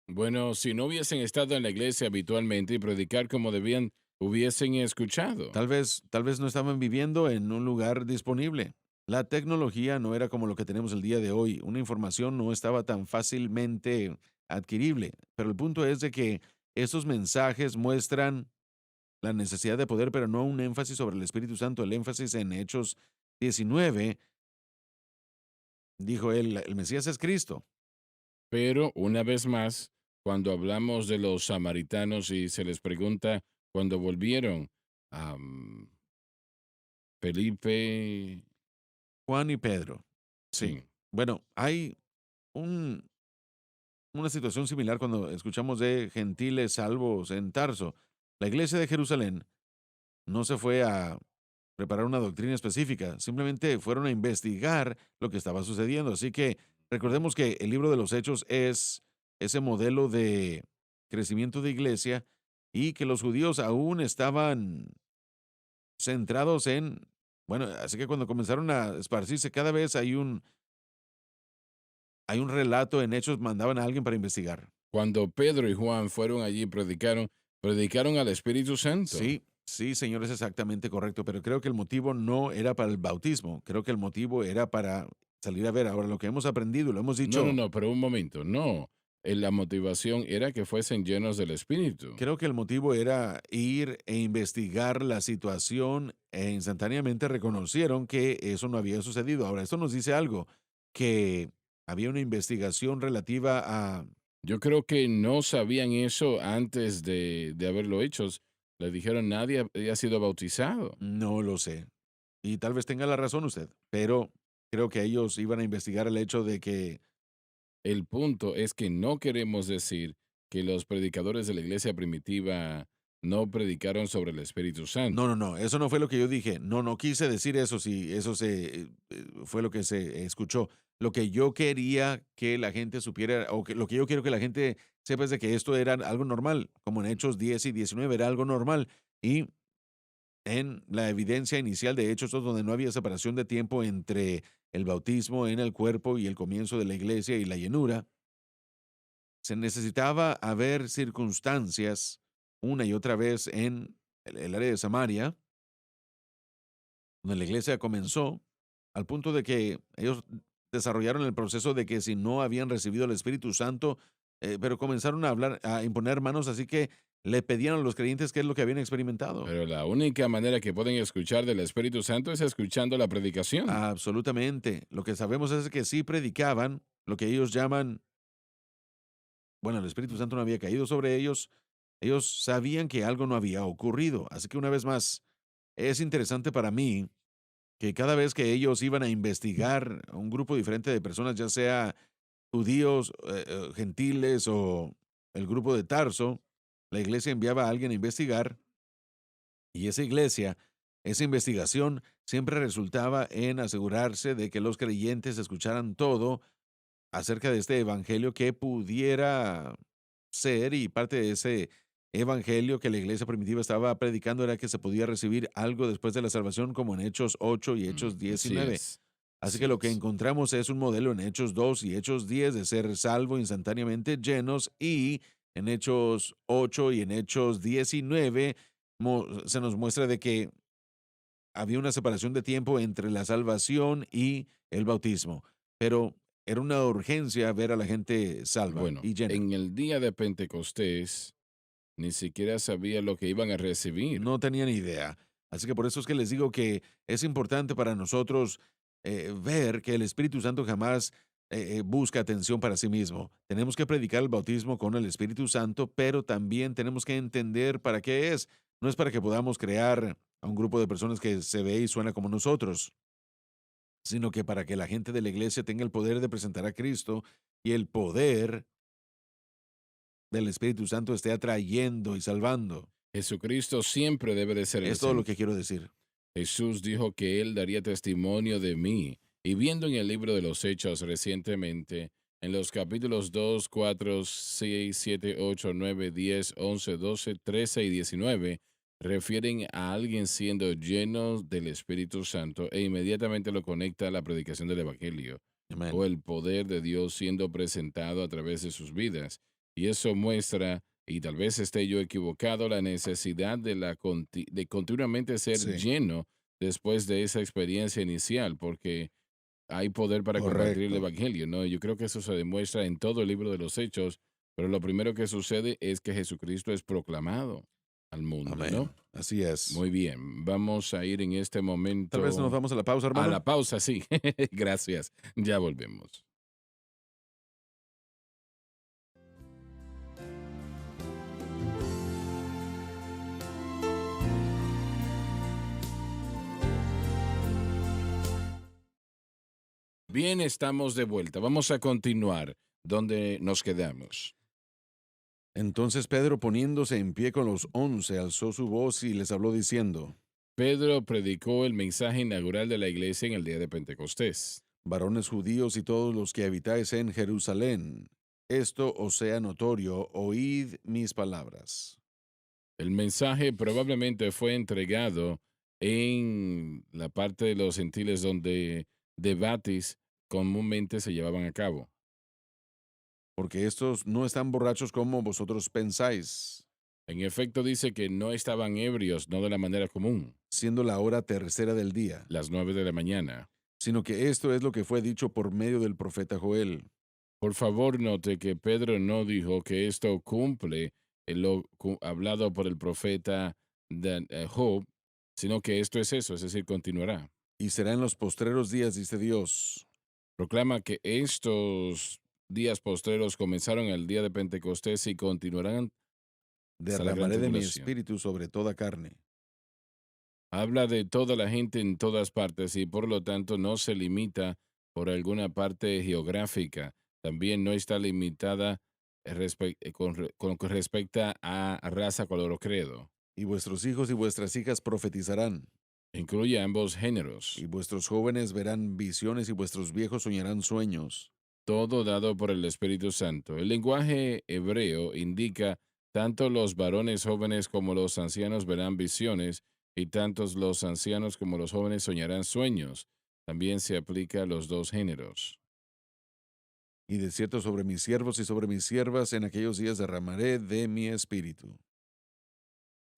Bueno, si no hubiesen estado en la iglesia habitualmente y predicar como debían, hubiesen escuchado. Tal vez no estaban viviendo en un lugar disponible. La tecnología no era como lo que tenemos el día de hoy. Una información no estaba tan fácilmente adquirible. Pero el punto es de que estos mensajes muestran la necesidad de poder, pero no un énfasis sobre el Espíritu Santo. El énfasis en Hechos 19, dijo él, el Mesías es Cristo. Pero, una vez más, cuando hablamos de los samaritanos y se les pregunta cuando volvieron, am, Felipe, Juan y Pedro. Sí. sí, Bueno, hay un, una situación similar cuando escuchamos de gentiles salvos en Tarso. La iglesia de Jerusalén no se fue a preparar una doctrina específica, simplemente fueron a investigar lo que estaba sucediendo. Así que recordemos que el libro de los Hechos es ese modelo de crecimiento de iglesia y que los judíos aún estaban centrados en, bueno, así que cuando comenzaron a esparcirse cada vez hay un relato en Hechos, mandaban a alguien para investigar. cuando Pedro y Juan fueron allí y predicaron al Espíritu Santo. Sí, sí, señor, es exactamente correcto, pero creo que el motivo no era para el bautismo, creo que el motivo era para salir a ver. Ahora, lo que hemos aprendido, lo hemos No, no, dicho, no, pero un momento, no. La motivación era que fuesen llenos del Espíritu. creo que el motivo era ir e investigar la situación e instantáneamente reconocieron que eso no había sucedido. Ahora, esto nos dice algo, que había una investigación relativa a, Yo creo que no sabían eso antes de haberlo hecho. Les dijeron, nadie había sido bautizado. no lo sé, y tal vez tenga la razón usted, pero creo que ellos iban a investigar el hecho de que El punto es que no queremos decir que los predicadores de la iglesia primitiva no predicaron sobre el Espíritu no, no, Santo. no, eso no fue lo que yo dije. No, no quise decir eso, si eso fue lo que se escuchó. Lo que yo quería que la gente supiera, o que lo que yo quiero que la gente sepa es de que esto era algo normal, como en Hechos 10 y 19 era algo normal. Y en la evidencia inicial de Hechos 2, donde no había separación de tiempo entre el bautismo en el cuerpo y el comienzo de la iglesia y la llenura, se necesitaba haber circunstancias una y otra vez en el área de Samaria donde la iglesia comenzó, al punto de que ellos desarrollaron el proceso de que si no habían recibido el Espíritu Santo, pero comenzaron a hablar, a imponer manos, así que le pedían a los creyentes qué es lo que habían experimentado. Pero la única manera que pueden escuchar del Espíritu Santo es escuchando la predicación. Absolutamente. Lo que sabemos es que sí predicaban lo que ellos llaman, bueno, el Espíritu Santo no había caído sobre ellos, ellos sabían que algo no había ocurrido. Así que una vez más, es interesante para mí que cada vez que ellos iban a investigar a un grupo diferente de personas, ya sea judíos, gentiles o el grupo de Tarso, la iglesia enviaba a alguien a investigar y esa iglesia, esa investigación siempre resultaba en asegurarse de que los creyentes escucharan todo acerca de este evangelio que pudiera ser, y parte de ese evangelio que la iglesia primitiva estaba predicando era que se podía recibir algo después de la salvación, como en Hechos 8 y Hechos Así 19. es, Así así que lo que es. encontramos es un modelo en Hechos 2 y Hechos 10 de ser salvo instantáneamente llenos, y en Hechos 8 y en Hechos 19 se nos muestra de que había una separación de tiempo entre la salvación y el bautismo, pero era una urgencia ver a la gente salva Bueno, y llena. en el día de Pentecostés ni siquiera sabía lo que iban a recibir. No tenían idea. Así que por eso es que les digo que es importante para nosotros ver que el Espíritu Santo jamás busca atención para sí mismo. Tenemos que predicar el bautismo con el Espíritu Santo, pero también tenemos que entender para qué es. No es para que podamos crear a un grupo de personas que se ve y suena como nosotros, sino que para que la gente de la iglesia tenga el poder de presentar a Cristo y el poder del Espíritu Santo esté atrayendo y salvando. Jesucristo siempre debe de ser el Es todo lo que centro. quiero decir. Jesús dijo que Él daría testimonio de mí. Y viendo en el libro de los Hechos recientemente, en los capítulos 2, 4, 6, 7, 8, 9, 10, 11, 12, 13 y 19, refieren a alguien siendo lleno del Espíritu Santo e inmediatamente lo conecta a la predicación del Evangelio Amén. o el poder de Dios siendo presentado a través de sus vidas. Y eso muestra, y tal vez esté yo equivocado, la necesidad de continuamente ser Sí, lleno después de esa experiencia inicial, porque hay poder para compartir el correcto. Evangelio, ¿no? Yo creo que eso se demuestra en todo el libro de los Hechos, pero lo primero que sucede es que Jesucristo es proclamado al mundo, ¿no? Amén. Así es. Muy bien, vamos a ir en este Tal vez nos momento vamos a la pausa, a la hermano. pausa, sí. Gracias, ya volvemos. Bien, estamos de vuelta. Vamos a continuar donde nos quedamos. Entonces Pedro, poniéndose en pie con los 11, alzó su voz y les habló diciendo: Pedro predicó el mensaje inaugural de la iglesia en el día de Pentecostés. Varones judíos y todos los que habitáis en Jerusalén, esto os sea notorio, oíd mis palabras. El mensaje probablemente fue entregado en la parte de los gentiles donde debates comúnmente se llevaban a cabo. Porque estos no están borrachos como vosotros pensáis, En efecto, dice que no estaban ebrios, no de la manera común, siendo la hora tercera del día, las 9 de la mañana. sino que esto es lo que fue dicho por medio del profeta Joel. Por favor, note que Pedro no dijo que esto cumple hablado por el profeta Job, sino que esto es eso, es decir, continuará. Y será en los postreros días, dice Dios, Proclama que estos días postreros comenzaron el día de Pentecostés y continuarán hasta la gran derramaré de mi tribulación. espíritu sobre toda carne. Habla de toda la gente en todas partes y por lo tanto no se limita por alguna parte geográfica. También no está limitada con lo que respecta a raza, color o credo. Y vuestros hijos y vuestras hijas profetizarán, Incluye ambos y géneros. vuestros jóvenes verán visiones y vuestros viejos soñarán sueños. Todo dado por el Espíritu Santo. El lenguaje hebreo indica tanto los varones jóvenes como los ancianos verán visiones y tantos los ancianos como los jóvenes soñarán sueños. También se aplica a los dos géneros. Y de cierto sobre mis siervos y sobre mis siervas en aquellos días derramaré de mi espíritu.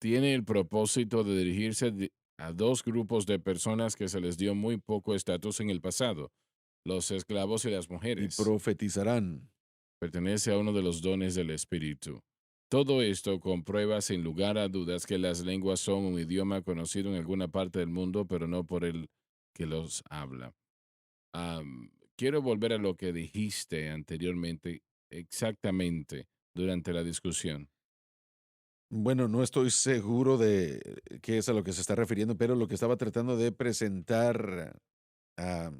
Tiene el propósito de dirigirse a dos grupos de personas que se les dio muy poco estatus en el pasado, los esclavos y las Y mujeres. profetizarán. Pertenece a uno de los dones del Espíritu. Todo esto comprueba sin lugar a dudas que las lenguas son un idioma conocido en alguna parte del mundo, pero no por el que los habla. Quiero volver a lo que dijiste anteriormente, exactamente, durante la discusión. Bueno, no estoy seguro de qué es a lo que se está refiriendo, pero lo que estaba tratando de presentar ah,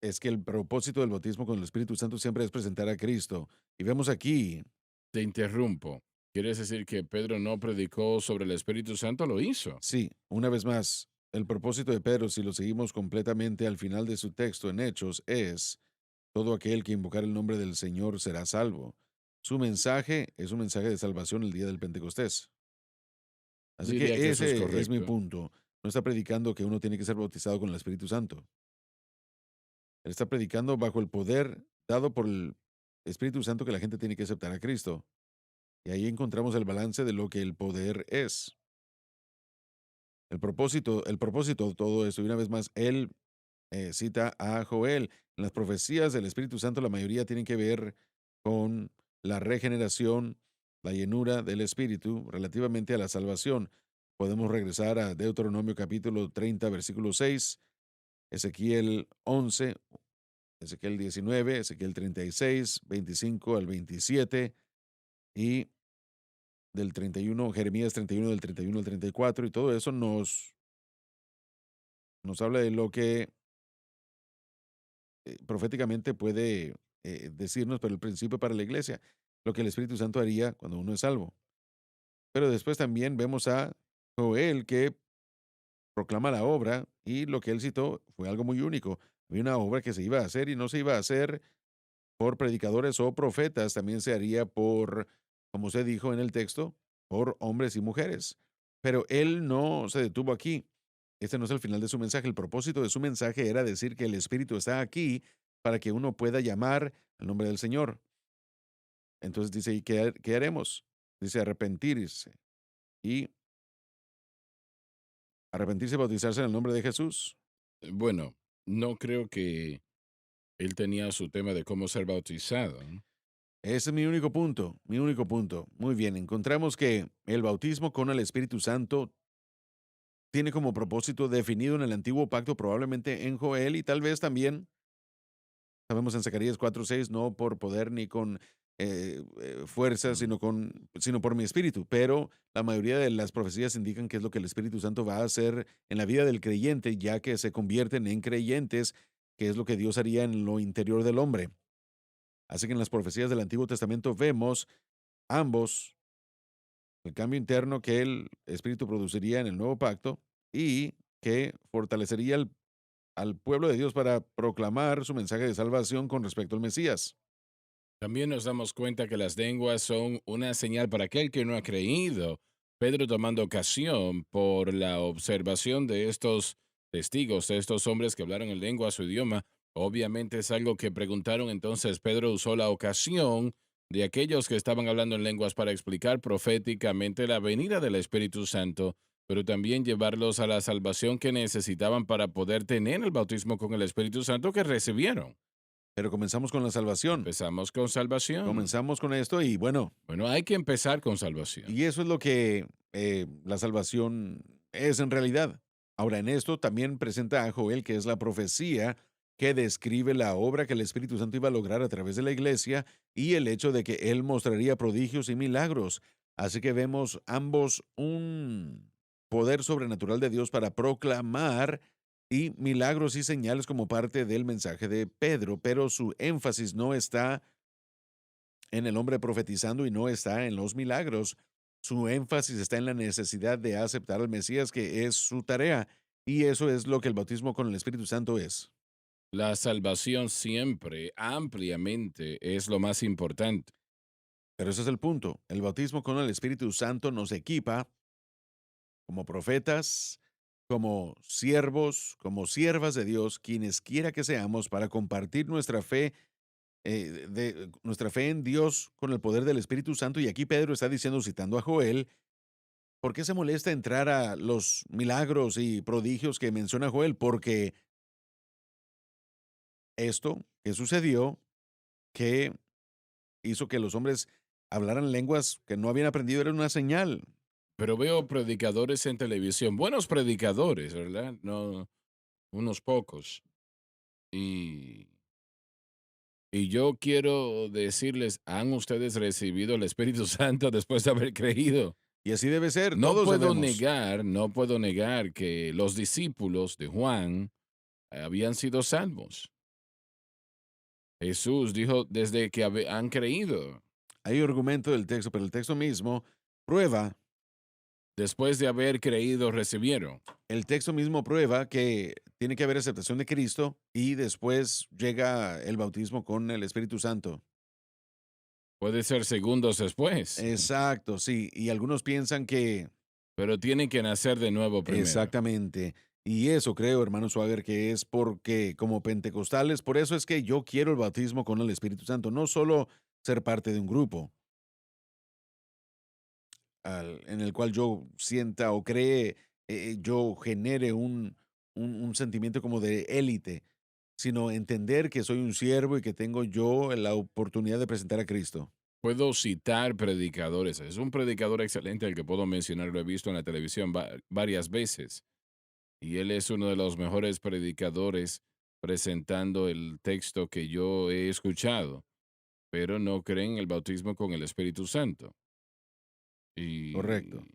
es que el propósito del bautismo con el Espíritu Santo siempre es presentar a Cristo. Y vemos aquí, Te interrumpo. ¿Quieres decir que Pedro no predicó sobre el Espíritu Santo? Lo hizo. sí, una vez más, el propósito de Pedro, si lo seguimos completamente al final de su texto en Hechos, es todo aquel que invocar el nombre del Señor será salvo. Su mensaje es un mensaje de salvación el día del Pentecostés. Así que Diría que eso es ese es mi correcto. punto. No está predicando que uno tiene que ser bautizado con el Espíritu Santo. Él está predicando bajo el poder dado por el Espíritu Santo que la gente tiene que aceptar a Cristo. Y ahí encontramos el balance de lo que el poder es. El propósito de todo esto, y una vez más, él cita a Joel. En las profecías del Espíritu Santo, la mayoría tienen que ver con la regeneración, la llenura del Espíritu relativamente a la salvación. Podemos regresar a Deuteronomio capítulo 30, versículo 6, Ezequiel 11, Ezequiel 19, Ezequiel 36, 25 al 27 y del 31, Jeremías 31, del 31 al 34, y todo eso nos habla de lo que proféticamente puede decirnos, pero el principio para la iglesia, lo que el Espíritu Santo haría cuando uno es salvo. Pero después también vemos a Joel que proclama la obra y lo que él citó fue algo muy único. Había una obra que se iba a hacer y no se iba a hacer por predicadores o profetas, también se haría por, como se dijo en el texto, por hombres y mujeres. Pero él no se detuvo aquí. Este no es el final de su mensaje. El propósito de su mensaje era decir que el Espíritu está aquí para que uno pueda llamar al nombre del Señor. Entonces dice, ¿y qué haremos? Dice arrepentirse. Y arrepentirse y bautizarse en el nombre de Jesús. Bueno, no creo que él tenía su tema de cómo ser bautizado, ¿no? Ese es mi único punto, mi único punto. Muy bien, encontramos que el bautismo con el Espíritu Santo tiene como propósito definido en el antiguo pacto, probablemente en Joel y tal vez también, sabemos en Zacarías 4:6, no por poder ni con fuerza, Mm. sino por mi espíritu. Pero la mayoría de las profecías indican que es lo que el Espíritu Santo va a hacer en la vida del creyente, ya que se convierten en creyentes, que es lo que Dios haría en lo interior del hombre. Así que en las profecías del Antiguo Testamento vemos ambos, el cambio interno que el Espíritu produciría en el nuevo pacto y que fortalecería al pueblo de Dios para proclamar su mensaje de salvación con respecto al Mesías. También nos damos cuenta que las lenguas son una señal para aquel que no ha creído. Pedro tomando ocasión por la observación de estos testigos, de estos hombres que hablaron en lengua, su idioma, obviamente es algo que preguntaron, entonces Pedro usó la ocasión de aquellos que estaban hablando en lenguas para explicar proféticamente la venida del Espíritu Santo, pero también llevarlos a la salvación que necesitaban para poder tener el bautismo con el Espíritu Santo que recibieron. Pero comenzamos con la salvación. Empezamos con salvación. Comenzamos con esto y bueno, Bueno, hay que empezar con salvación. y eso es lo que la salvación es en realidad. Ahora, en esto también presenta a Joel, que es la profecía que describe la obra que el Espíritu Santo iba a lograr a través de la iglesia y el hecho de que él mostraría prodigios y milagros. Así que vemos ambos un poder sobrenatural de Dios para proclamar y milagros y señales como parte del mensaje de Pedro, pero su énfasis no está en el hombre profetizando y no está en los milagros. Su énfasis está en la necesidad de aceptar al Mesías, que es su tarea. Y eso es lo que el bautismo con el Espíritu Santo es. La salvación siempre, ampliamente, es lo más importante. Pero ese es el punto. El bautismo con el Espíritu Santo nos equipa como profetas, como siervos, como siervas de Dios, quienes quiera que seamos, para compartir nuestra fe en Dios con el poder del Espíritu Santo. Y aquí Pedro está diciendo, citando a Joel, ¿por qué se molesta entrar a los milagros y prodigios que menciona Joel? Porque esto que sucedió, que hizo que los hombres hablaran lenguas que no habían aprendido, era una señal. Pero veo predicadores en televisión, buenos predicadores, ¿verdad? No, unos pocos. Y, y yo quiero decirles, ¿han ustedes recibido el Espíritu Santo después de haber creído? Y así debe ser, No todos puedo debemos. negar, no puedo negar que los discípulos de Juan habían sido salvos. Jesús dijo, desde que han creído. Hay argumento del texto, pero el texto mismo prueba, Después de haber creído, recibieron. el texto mismo prueba que tiene que haber aceptación de Cristo y después llega el bautismo con el Espíritu Santo. Puede ser segundos después, Exacto, sí. Y algunos piensan que pero tienen que nacer de nuevo primero. exactamente. Y eso creo, hermano Swagger, que es porque como pentecostales, por eso es que yo quiero el bautismo con el Espíritu Santo, no solo ser parte de un grupo en el cual yo sienta o cree, yo genere un sentimiento como de élite, sino entender que soy un siervo y que tengo yo la oportunidad de presentar a Cristo. Puedo citar predicadores. Es un predicador excelente al que puedo mencionar. Lo he visto en la televisión varias veces. Y él es uno de los mejores predicadores presentando el texto que yo he escuchado, pero no creen en el bautismo con el Espíritu Santo. Correcto. Y,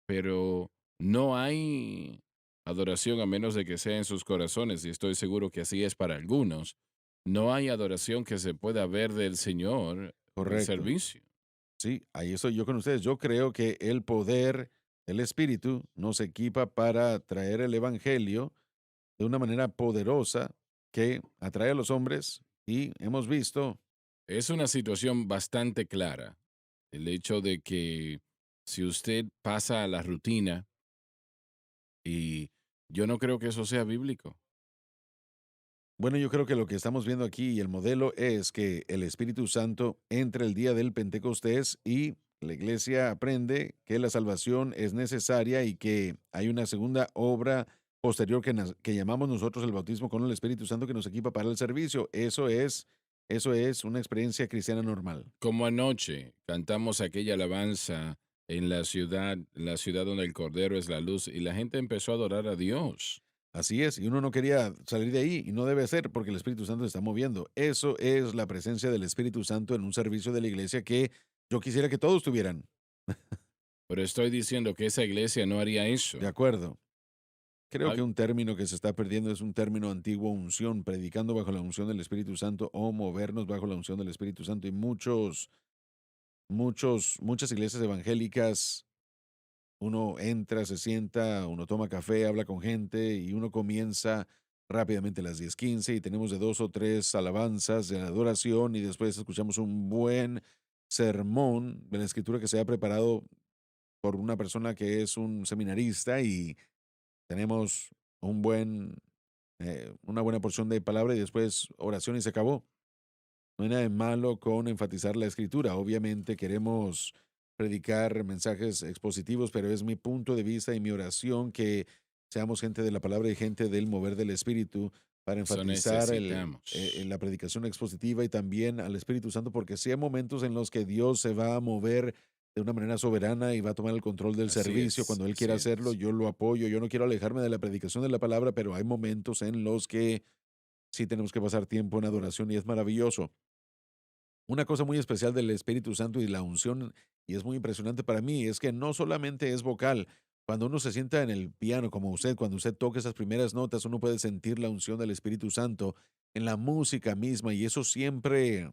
pero no hay adoración a menos de que sea en sus corazones, y estoy seguro que así es para algunos. No hay adoración que se pueda ver del Señor en el Correcto. servicio. Sí, ahí estoy yo con ustedes. Yo creo que el poder el Espíritu nos equipa para traer el Evangelio de una manera poderosa que atrae a los hombres y hemos visto, Es una situación bastante clara. El hecho de que si usted pasa a la rutina, y yo no creo que eso sea bíblico. bueno, yo creo que lo que estamos viendo aquí y el modelo es que el Espíritu Santo entra el día del Pentecostés y la iglesia aprende que la salvación es necesaria y que hay una segunda obra posterior que llamamos nosotros el bautismo con el Espíritu Santo que nos equipa para el servicio. Eso es una experiencia cristiana normal. Como anoche cantamos aquella alabanza en la ciudad donde el Cordero es la luz, y la gente empezó a adorar a Dios. Así es, y uno no quería salir de ahí, y no debe ser porque el Espíritu Santo se está moviendo. Eso es la presencia del Espíritu Santo en un servicio de la iglesia que yo quisiera que todos tuvieran. Pero estoy diciendo que esa iglesia no haría De eso. acuerdo. Creo que Al- un término que se está perdiendo es un término antiguo, unción, predicando bajo la unción del Espíritu Santo o movernos bajo la unción del Espíritu Santo. Y muchas iglesias evangélicas, uno entra, se sienta, uno toma café, habla con gente y uno comienza rápidamente a las 10:15 y tenemos de dos o tres alabanzas de adoración y después escuchamos un buen sermón de la escritura que se ha preparado por una persona que es un seminarista y tenemos una buena porción de palabra y después oración y se acabó. No hay nada de malo con enfatizar la escritura. Obviamente queremos predicar mensajes expositivos, pero es mi punto de vista y mi oración que seamos gente de la palabra y gente del mover del Espíritu para Eso enfatizar necesitamos. la predicación expositiva y también al Espíritu Santo, porque sí hay momentos en los que Dios se va a mover de una manera soberana y va a tomar el control del Así servicio. es, Cuando Él quiera así hacerlo, es. yo lo apoyo. Yo no quiero alejarme de la predicación de la palabra, pero hay momentos en los que sí tenemos que pasar tiempo en adoración y es maravilloso. Una cosa muy especial del Espíritu Santo y la unción, y es muy impresionante para mí, es que no solamente es vocal. Cuando uno se sienta en el piano, como usted, cuando usted toca esas primeras notas, uno puede sentir la unción del Espíritu Santo en la música misma, y eso siempre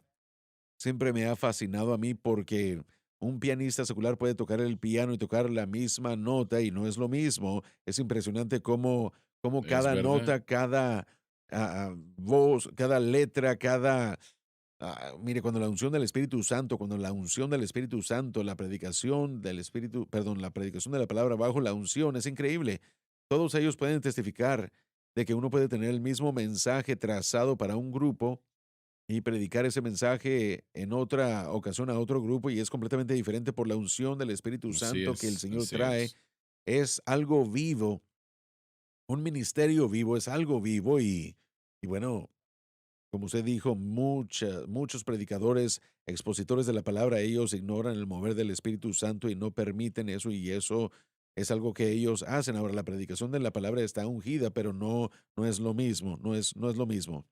me ha fascinado a mí porque un pianista secular puede tocar el piano y tocar la misma nota y no es lo mismo. Es impresionante cómo Es cada verdad. nota, cada voz, cada letra, mire, cuando la unción del Espíritu Santo, cuando la unción del Espíritu Santo, la predicación del Espíritu, perdón, la predicación de la palabra bajo la unción, es increíble. Todos ellos pueden testificar de que uno puede tener el mismo mensaje trazado para un grupo y predicar ese mensaje en otra ocasión a otro grupo y es completamente diferente por la unción del Espíritu Así Santo que el es, Señor así trae. es. Es algo vivo, un ministerio vivo, es algo vivo y bueno, como usted dijo, muchos predicadores, expositores de la palabra, ellos ignoran el mover del Espíritu Santo y no permiten eso y eso es algo que ellos hacen. Ahora, la predicación de la palabra está ungida, pero no es lo mismo, no es lo mismo.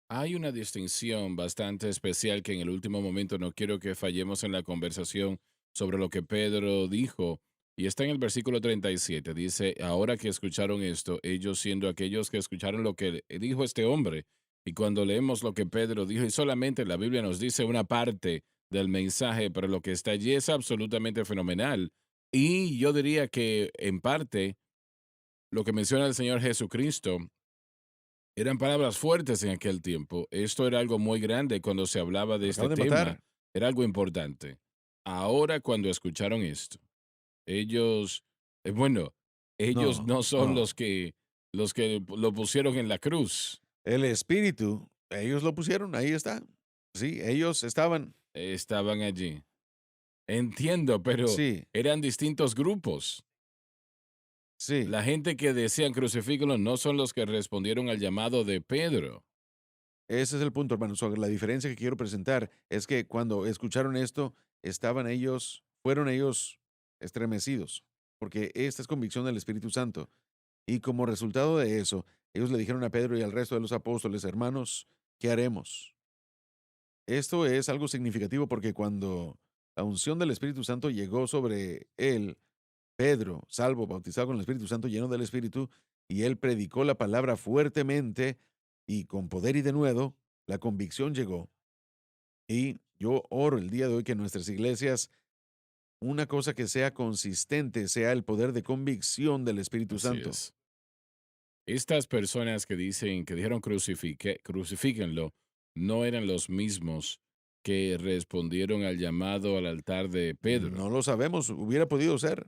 Hay una distinción bastante especial que en el último momento no quiero que fallemos en la conversación sobre lo que Pedro dijo. Y está en el versículo 37. Dice, ahora que escucharon esto, ellos siendo aquellos que escucharon lo que dijo este hombre. Y cuando leemos lo que Pedro dijo, y solamente la Biblia nos dice una parte del mensaje, pero lo que está allí es absolutamente fenomenal. Y yo diría que en parte lo que menciona el Señor Jesucristo eran palabras fuertes en aquel tiempo. Esto era algo muy grande cuando se hablaba de Lo este acaban de tema. matar. Era algo importante. Ahora, cuando escucharon esto, ellos, bueno, ellos No, no son no. los que lo pusieron en la cruz. El Espíritu, ellos lo pusieron, ahí está. Sí, ellos estaban. Estaban allí. Entiendo, pero Sí, eran distintos grupos. sí. La gente que decían crucifícalo no son los que respondieron al llamado de Pedro. Ese es el punto, hermano. La diferencia que quiero presentar es que cuando escucharon esto, fueron ellos estremecidos, porque esta es convicción del Espíritu Santo. Y como resultado de eso, ellos le dijeron a Pedro y al resto de los apóstoles, hermanos, ¿qué haremos? Esto es algo significativo porque cuando la unción del Espíritu Santo llegó sobre él, Pedro, salvo, bautizado con el Espíritu Santo, lleno del Espíritu, y él predicó la palabra fuertemente y con poder y denuedo, la convicción llegó. Y yo oro el día de hoy que nuestras iglesias una cosa que sea consistente, sea el poder de convicción del Espíritu Así Santo. es. Estas personas que dijeron crucifíquenlo, no eran los mismos que respondieron al llamado al altar de Pedro. No lo sabemos, hubiera podido ser.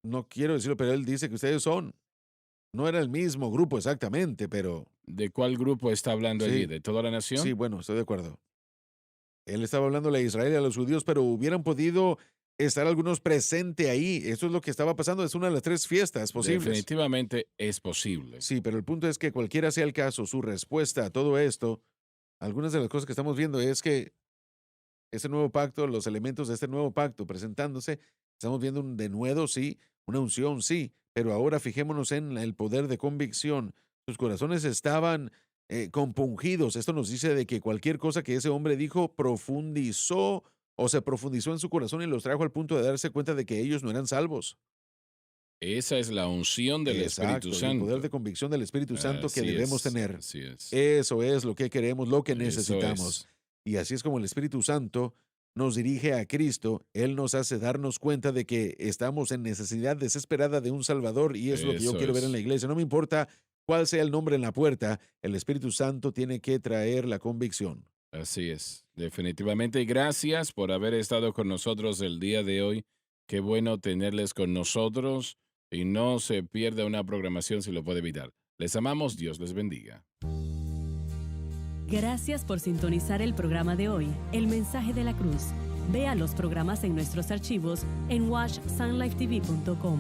No quiero decirlo, pero él dice que ustedes son. No era el mismo grupo exactamente, pero ¿De cuál grupo está hablando Sí. allí? ¿De toda la nación? sí, bueno, estoy de acuerdo. Él estaba hablándole a Israel y a los judíos, pero hubieran podido estar algunos presentes ahí. Eso es lo que estaba pasando. Es una de las 3 fiestas posibles. Definitivamente es posible. Sí, pero el punto es que cualquiera sea el caso, su respuesta a todo esto, algunas de las cosas que estamos viendo es que este nuevo pacto, los elementos de este nuevo pacto presentándose, estamos viendo un denuedo, sí, una unción, sí, pero ahora fijémonos en el poder de convicción. Sus corazones estaban compungidos. Esto nos dice de que cualquier cosa que ese hombre dijo profundizó o se profundizó en su corazón y los trajo al punto de darse cuenta de que ellos no eran salvos. Esa es la unción del Exacto, Espíritu y el poder Santo. de convicción del Espíritu Santo que Así debemos es, tener. así es. Eso es lo que queremos, lo que Eso necesitamos. es. Y así es como el Espíritu Santo nos dirige a Cristo. Él nos hace darnos cuenta de que estamos en necesidad desesperada de un Salvador y eso es lo que yo Eso quiero ver en es. la iglesia. No me importa cuál sea el nombre en la puerta, el Espíritu Santo tiene que traer la convicción. Así es, definitivamente. Gracias por haber estado con nosotros el día de hoy. Qué bueno tenerles con nosotros y no se pierda una programación si lo puede evitar. Les amamos, Dios les bendiga. Gracias por sintonizar el programa de hoy, El Mensaje de la Cruz. Vea los programas en nuestros archivos en washsunlifetv.com.